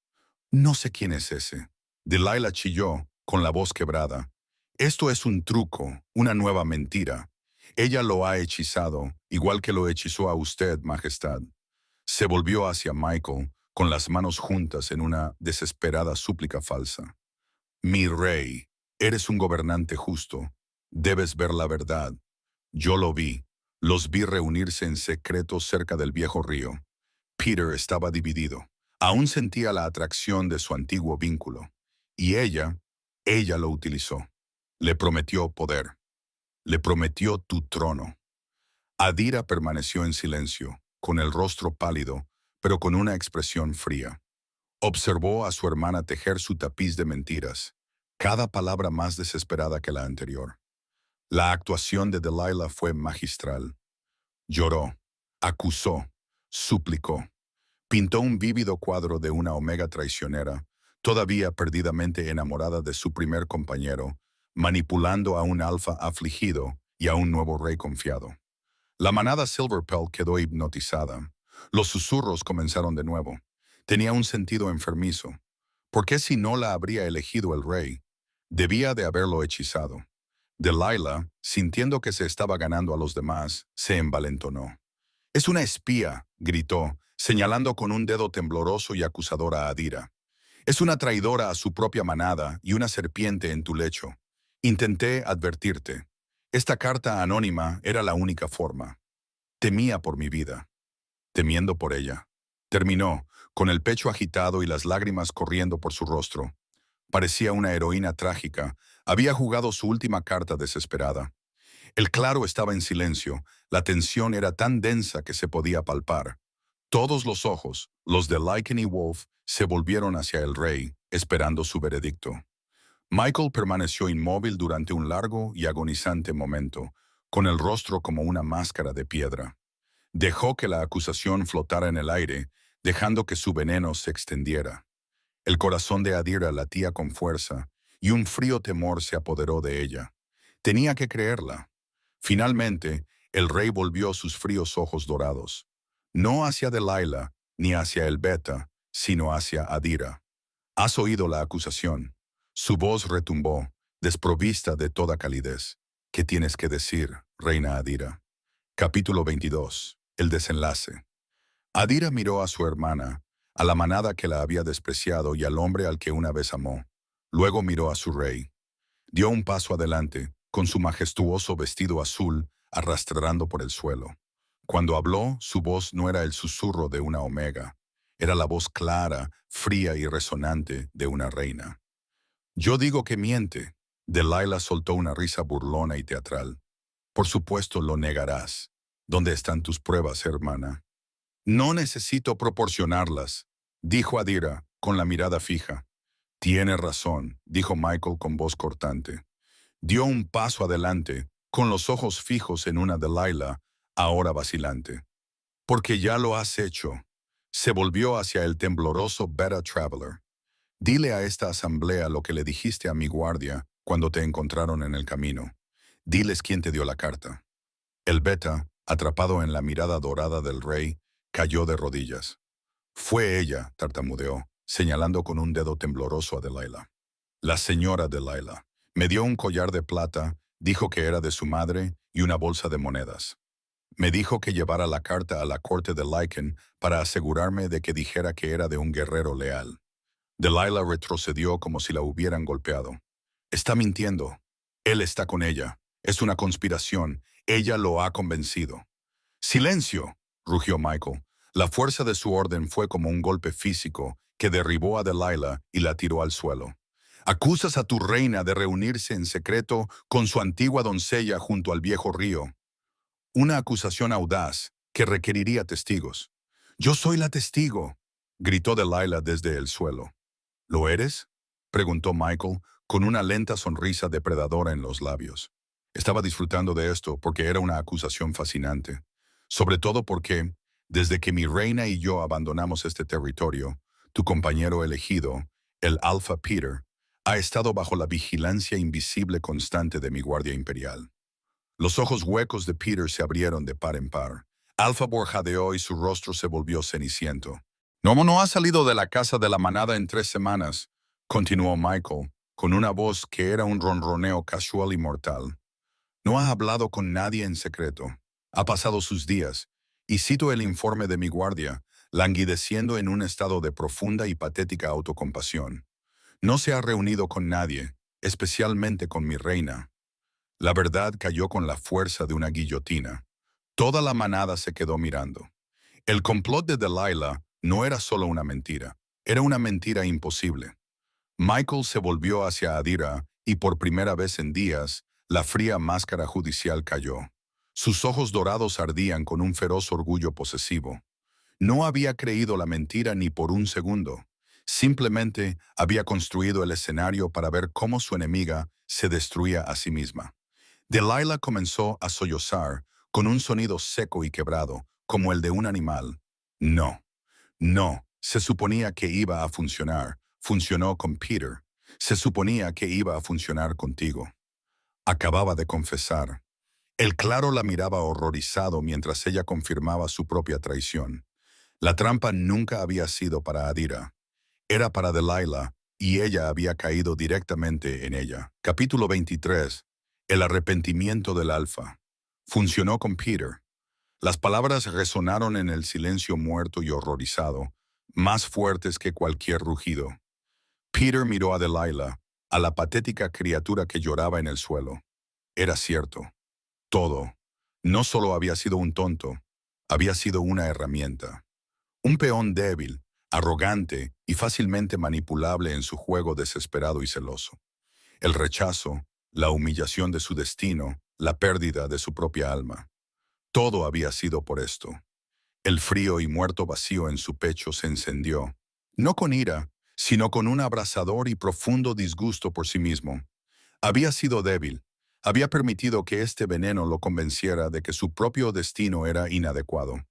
No sé quién es ese. Delilah chilló, con la voz quebrada. Esto es un truco, una nueva mentira. Ella lo ha hechizado, igual que lo hechizó a usted, Majestad. Se volvió hacia Michael, con las manos juntas en una desesperada súplica falsa. Mi rey, eres un gobernante justo. Debes ver la verdad. Yo lo vi. Los vi reunirse en secreto cerca del viejo río. Peter estaba dividido. Aún sentía la atracción de su antiguo vínculo. Y ella lo utilizó. Le prometió poder. Le prometió tu trono. Adira permaneció en silencio, con el rostro pálido, pero con una expresión fría. Observó a su hermana tejer su tapiz de mentiras, cada palabra más desesperada que la anterior. La actuación de Delilah fue magistral. Lloró, acusó, suplicó. Pintó un vívido cuadro de una Omega traicionera, todavía perdidamente enamorada de su primer compañero, manipulando a un alfa afligido y a un nuevo rey confiado. La manada Silverpelt quedó hipnotizada. Los susurros comenzaron de nuevo. Tenía un sentido enfermizo. ¿Por qué si no la habría elegido el rey? Debía de haberlo hechizado. Delilah, sintiendo que se estaba ganando a los demás, se envalentonó. «Es una espía», gritó, señalando con un dedo tembloroso y acusador a Adira. «Es una traidora a su propia manada y una serpiente en tu lecho. Intenté advertirte. Esta carta anónima era la única forma. Temía por mi vida, temiendo por ella». Terminó, con el pecho agitado y las lágrimas corriendo por su rostro. Parecía una heroína trágica. Había jugado su última carta desesperada. El claro estaba en silencio. La tensión era tan densa que se podía palpar. Todos los ojos, los de Lycan y Wolf, se volvieron hacia el rey, esperando su veredicto. Michael permaneció inmóvil durante un largo y agonizante momento, con el rostro como una máscara de piedra. Dejó que la acusación flotara en el aire, dejando que su veneno se extendiera. El corazón de Adira latía con fuerza, y un frío temor se apoderó de ella. Tenía que creerla. Finalmente, el rey volvió sus fríos ojos dorados, no hacia Delilah ni hacia el Beta, sino hacia Adira. «¿Has oído la acusación?» Su voz retumbó, desprovista de toda calidez. «¿Qué tienes que decir, reina Adira?» Capítulo 22. El desenlace. Adira miró a su hermana, a la manada que la había despreciado y al hombre al que una vez amó. Luego miró a su rey. Dio un paso adelante, con su majestuoso vestido azul arrastrando por el suelo. Cuando habló, su voz no era el susurro de una omega. Era la voz clara, fría y resonante de una reina. «Yo digo que miente». Delilah soltó una risa burlona y teatral. «Por supuesto lo negarás. ¿Dónde están tus pruebas, hermana?» «No necesito proporcionarlas», dijo Adira, con la mirada fija. «Tiene razón», dijo Michael con voz cortante. Dio un paso adelante, con los ojos fijos en una Delilah, ahora vacilante. «Porque ya lo has hecho». Se volvió hacia el tembloroso Beta Traveler. «Dile a esta asamblea lo que le dijiste a mi guardia cuando te encontraron en el camino. Diles quién te dio la carta». El Beta, atrapado en la mirada dorada del rey, cayó de rodillas. «Fue ella», tartamudeó, señalando con un dedo tembloroso a Delilah. «La señora Delilah. Me dio un collar de plata, dijo que era de su madre y una bolsa de monedas. Me dijo que llevara la carta a la corte de Lycan para asegurarme de que dijera que era de un guerrero leal». Delilah retrocedió como si la hubieran golpeado. «Está mintiendo. Él está con ella. Es una conspiración. Ella lo ha convencido». «¡Silencio!», rugió Michael. La fuerza de su orden fue como un golpe físico que derribó a Delilah y la tiró al suelo. «Acusas a tu reina de reunirse en secreto con su antigua doncella junto al viejo río. Una acusación audaz que requeriría testigos». «Yo soy la testigo», gritó Delilah desde el suelo. «¿Lo eres?», preguntó Michael, con una lenta sonrisa depredadora en los labios. Estaba disfrutando de esto porque era una acusación fascinante. Sobre todo porque, desde que mi reina y yo abandonamos este territorio, tu compañero elegido, el Alpha Peter, ha estado bajo la vigilancia invisible constante de mi guardia imperial». Los ojos huecos de Peter se abrieron de par en par. Alpha borjadeó y su rostro se volvió ceniciento. «No ha salido de la casa de la manada en 3 semanas», continuó Michael, con una voz que era un ronroneo casual y mortal. «No ha hablado con nadie en secreto. Ha pasado sus días, y cito el informe de mi guardia, languideciendo en un estado de profunda y patética autocompasión. No se ha reunido con nadie, especialmente con mi reina». La verdad cayó con la fuerza de una guillotina. Toda la manada se quedó mirando. El complot de Delilah no era solo una mentira, era una mentira imposible. Michael se volvió hacia Adira y por primera vez en días, la fría máscara judicial cayó. Sus ojos dorados ardían con un feroz orgullo posesivo. No había creído la mentira ni por un segundo. Simplemente había construido el escenario para ver cómo su enemiga se destruía a sí misma. Delilah comenzó a sollozar con un sonido seco y quebrado, como el de un animal. «No, no, se suponía que iba a funcionar. Funcionó con Peter. Se suponía que iba a funcionar contigo». Acababa de confesar. El claro la miraba horrorizado mientras ella confirmaba su propia traición. La trampa nunca había sido para Adira. Era para Delilah, y ella había caído directamente en ella. Capítulo 23. El arrepentimiento del alfa. Funcionó con Peter. Las palabras resonaron en el silencio muerto y horrorizado, más fuertes que cualquier rugido. Peter miró a Delilah, a la patética criatura que lloraba en el suelo. Era cierto. Todo. No solo había sido un tonto, había sido una herramienta. Un peón débil, arrogante y fácilmente manipulable en su juego desesperado y celoso. El rechazo, la humillación de su destino, la pérdida de su propia alma. Todo había sido por esto. El frío y muerto vacío en su pecho se encendió, no con ira, sino con un abrasador y profundo disgusto por sí mismo. Había sido débil, había permitido que este veneno lo convenciera de que su propio destino era inadecuado.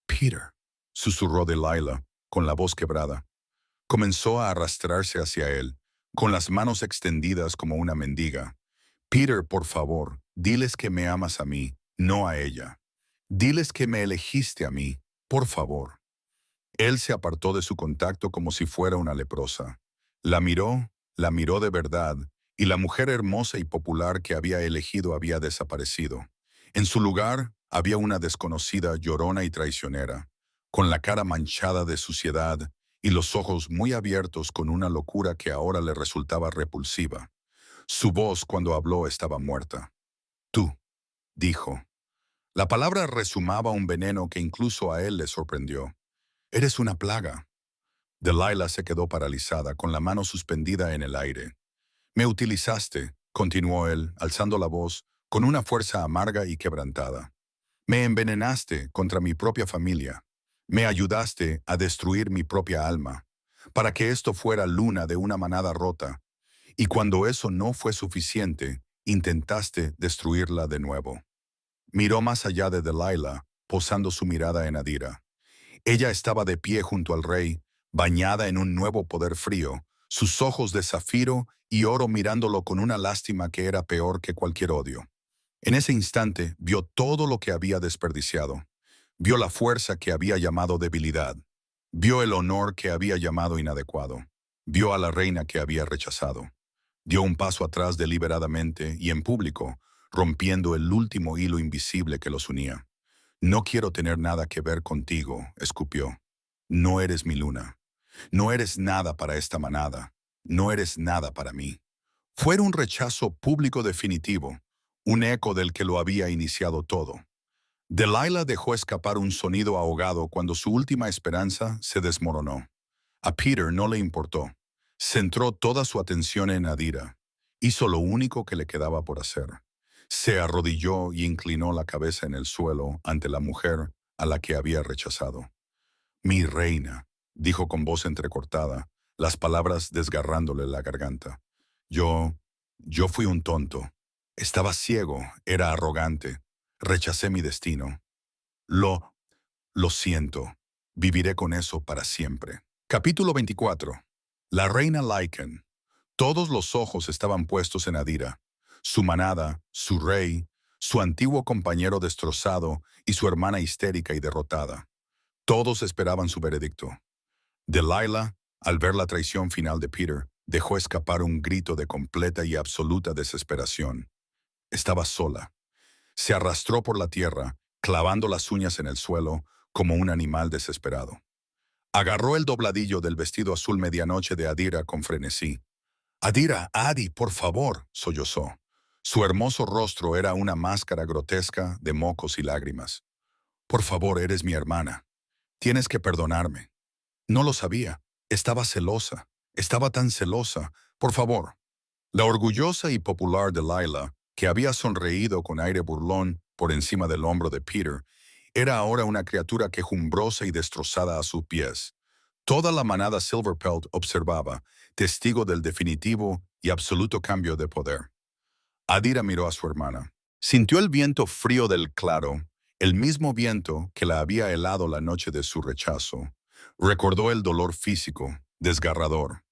Peter, susurró Delilah, con la voz quebrada. Comenzó a arrastrarse hacia él, con las manos extendidas como una mendiga. Peter, por favor, diles que me amas a mí, no a ella. Diles que me elegiste a mí, por favor. Él se apartó de su contacto como si fuera una leprosa. La miró de verdad, y la mujer hermosa y popular que había elegido había desaparecido. En su lugar había una desconocida llorona y traicionera, con la cara manchada de suciedad y los ojos muy abiertos con una locura que ahora le resultaba repulsiva. Su voz cuando habló estaba muerta. Tú, dijo. La palabra rezumaba un veneno que incluso a él le sorprendió. Eres una plaga. Delilah se quedó paralizada, con la mano suspendida en el aire. Me utilizaste, continuó él, alzando la voz, con una fuerza amarga y quebrantada. Me envenenaste contra mi propia familia. Me ayudaste a destruir mi propia alma, para que esto fuera luna de una manada rota. Y cuando eso no fue suficiente, intentaste destruirla de nuevo. Miró más allá de Delilah, posando su mirada en Adira. Ella estaba de pie junto al rey, bañada en un nuevo poder frío, sus ojos de zafiro y oro mirándolo con una lástima que era peor que cualquier odio. En ese instante vio todo lo que había desperdiciado. Vio la fuerza que había llamado debilidad. Vio el honor que había llamado inadecuado. Vio a la reina que había rechazado. Dio un paso atrás deliberadamente y en público, rompiendo el último hilo invisible que los unía. No quiero tener nada que ver contigo, escupió. No eres mi luna. No eres nada para esta manada. No eres nada para mí. Fue un rechazo público definitivo, un eco del que lo había iniciado todo. Delilah dejó escapar un sonido ahogado cuando su última esperanza se desmoronó. A Peter no le importó. Centró toda su atención en Adira. Hizo lo único que le quedaba por hacer. Se arrodilló y inclinó la cabeza en el suelo ante la mujer a la que había rechazado. Mi reina, dijo con voz entrecortada, las palabras desgarrándole la garganta. Yo fui un tonto. Estaba ciego, era arrogante. Rechacé mi destino. Lo, lo siento. Viviré con eso para siempre. Capítulo 24. La reina Lycan. Todos los ojos estaban puestos en Adira. Su manada, su rey, su antiguo compañero destrozado y su hermana histérica y derrotada. Todos esperaban su veredicto. Delilah, al ver la traición final de Peter, dejó escapar un grito de completa y absoluta desesperación. Estaba sola. Se arrastró por la tierra, clavando las uñas en el suelo como un animal desesperado. Agarró el dobladillo del vestido azul medianoche de Adira con frenesí. Adira, Adi, por favor, sollozó. Su hermoso rostro era una máscara grotesca de mocos y lágrimas. Por favor, eres mi hermana. Tienes que perdonarme. No lo sabía. Estaba celosa. Estaba tan celosa. Por favor. La orgullosa y popular Delilah, que había sonreído con aire burlón por encima del hombro de Peter, era ahora una criatura quejumbrosa y destrozada a sus pies. Toda la manada Silverpelt observaba, testigo del definitivo y absoluto cambio de poder. Adira miró a su hermana. Sintió el viento frío del claro, el mismo viento que la había helado la noche de su rechazo. Recordó el dolor físico, desgarrador.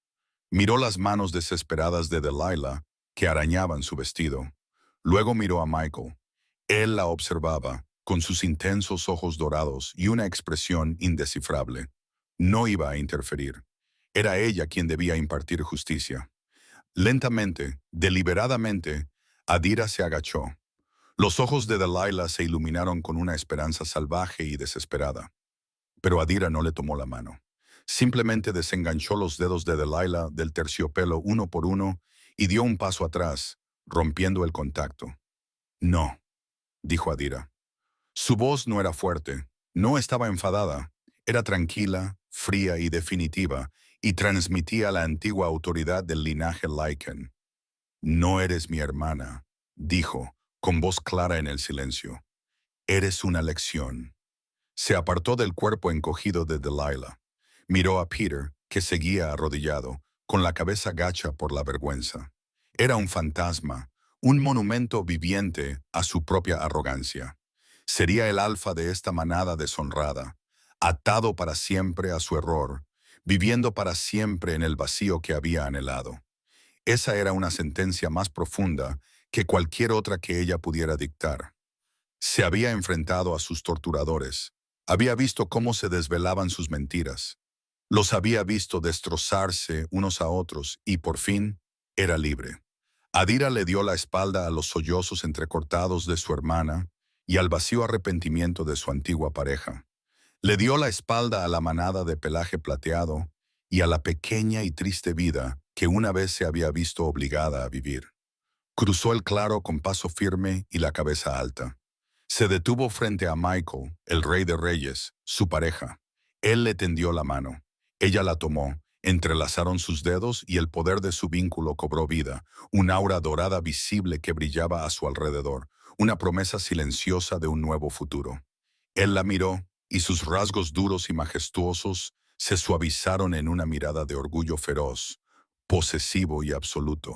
Miró las manos desesperadas de Delilah, que arañaban su vestido. Luego miró a Michael. Él la observaba, con sus intensos ojos dorados y una expresión indescifrable. No iba a interferir. Era ella quien debía impartir justicia. Lentamente, deliberadamente, Adira se agachó. Los ojos de Delilah se iluminaron con una esperanza salvaje y desesperada. Pero Adira no le tomó la mano. Simplemente desenganchó los dedos de Delilah del terciopelo uno por uno y dio un paso atrás, rompiendo el contacto. No, dijo Adira. Su voz no era fuerte, no estaba enfadada, era tranquila, fría y definitiva, y transmitía la antigua autoridad del linaje Lycan. No eres mi hermana, dijo, con voz clara en el silencio. Eres una lección. Se apartó del cuerpo encogido de Delilah. Miró a Peter, que seguía arrodillado, con la cabeza gacha por la vergüenza. Era un fantasma, un monumento viviente a su propia arrogancia. Sería el alfa de esta manada deshonrada, atado para siempre a su error, viviendo para siempre en el vacío que había anhelado. Esa era una sentencia más profunda que cualquier otra que ella pudiera dictar. Se había enfrentado a sus torturadores, había visto cómo se desvelaban sus mentiras, los había visto destrozarse unos a otros y, por fin, era libre. Adira le dio la espalda a los sollozos entrecortados de su hermana y al vacío arrepentimiento de su antigua pareja. Le dio la espalda a la manada de pelaje plateado y a la pequeña y triste vida que una vez se había visto obligada a vivir. Cruzó el claro con paso firme y la cabeza alta. Se detuvo frente a Michael, el rey de reyes, su pareja. Él le tendió la mano. Ella la tomó, entrelazaron sus dedos y el poder de su vínculo cobró vida, un aura dorada visible que brillaba a su alrededor, una promesa silenciosa de un nuevo futuro. Él la miró y sus rasgos duros y majestuosos se suavizaron en una mirada de orgullo feroz, posesivo y absoluto.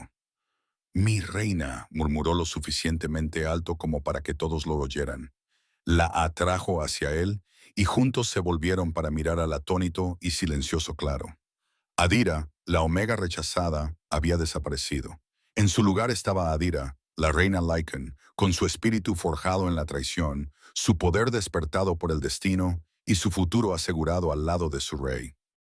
Mi reina, murmuró lo suficientemente alto como para que todos lo oyeran. La atrajo hacia él y juntos se volvieron para mirar al atónito y silencioso claro. Adira, la omega rechazada, había desaparecido. En su lugar estaba Adira, la reina Lycan, con su espíritu forjado en la traición, su poder despertado por el destino y su futuro asegurado al lado de su rey.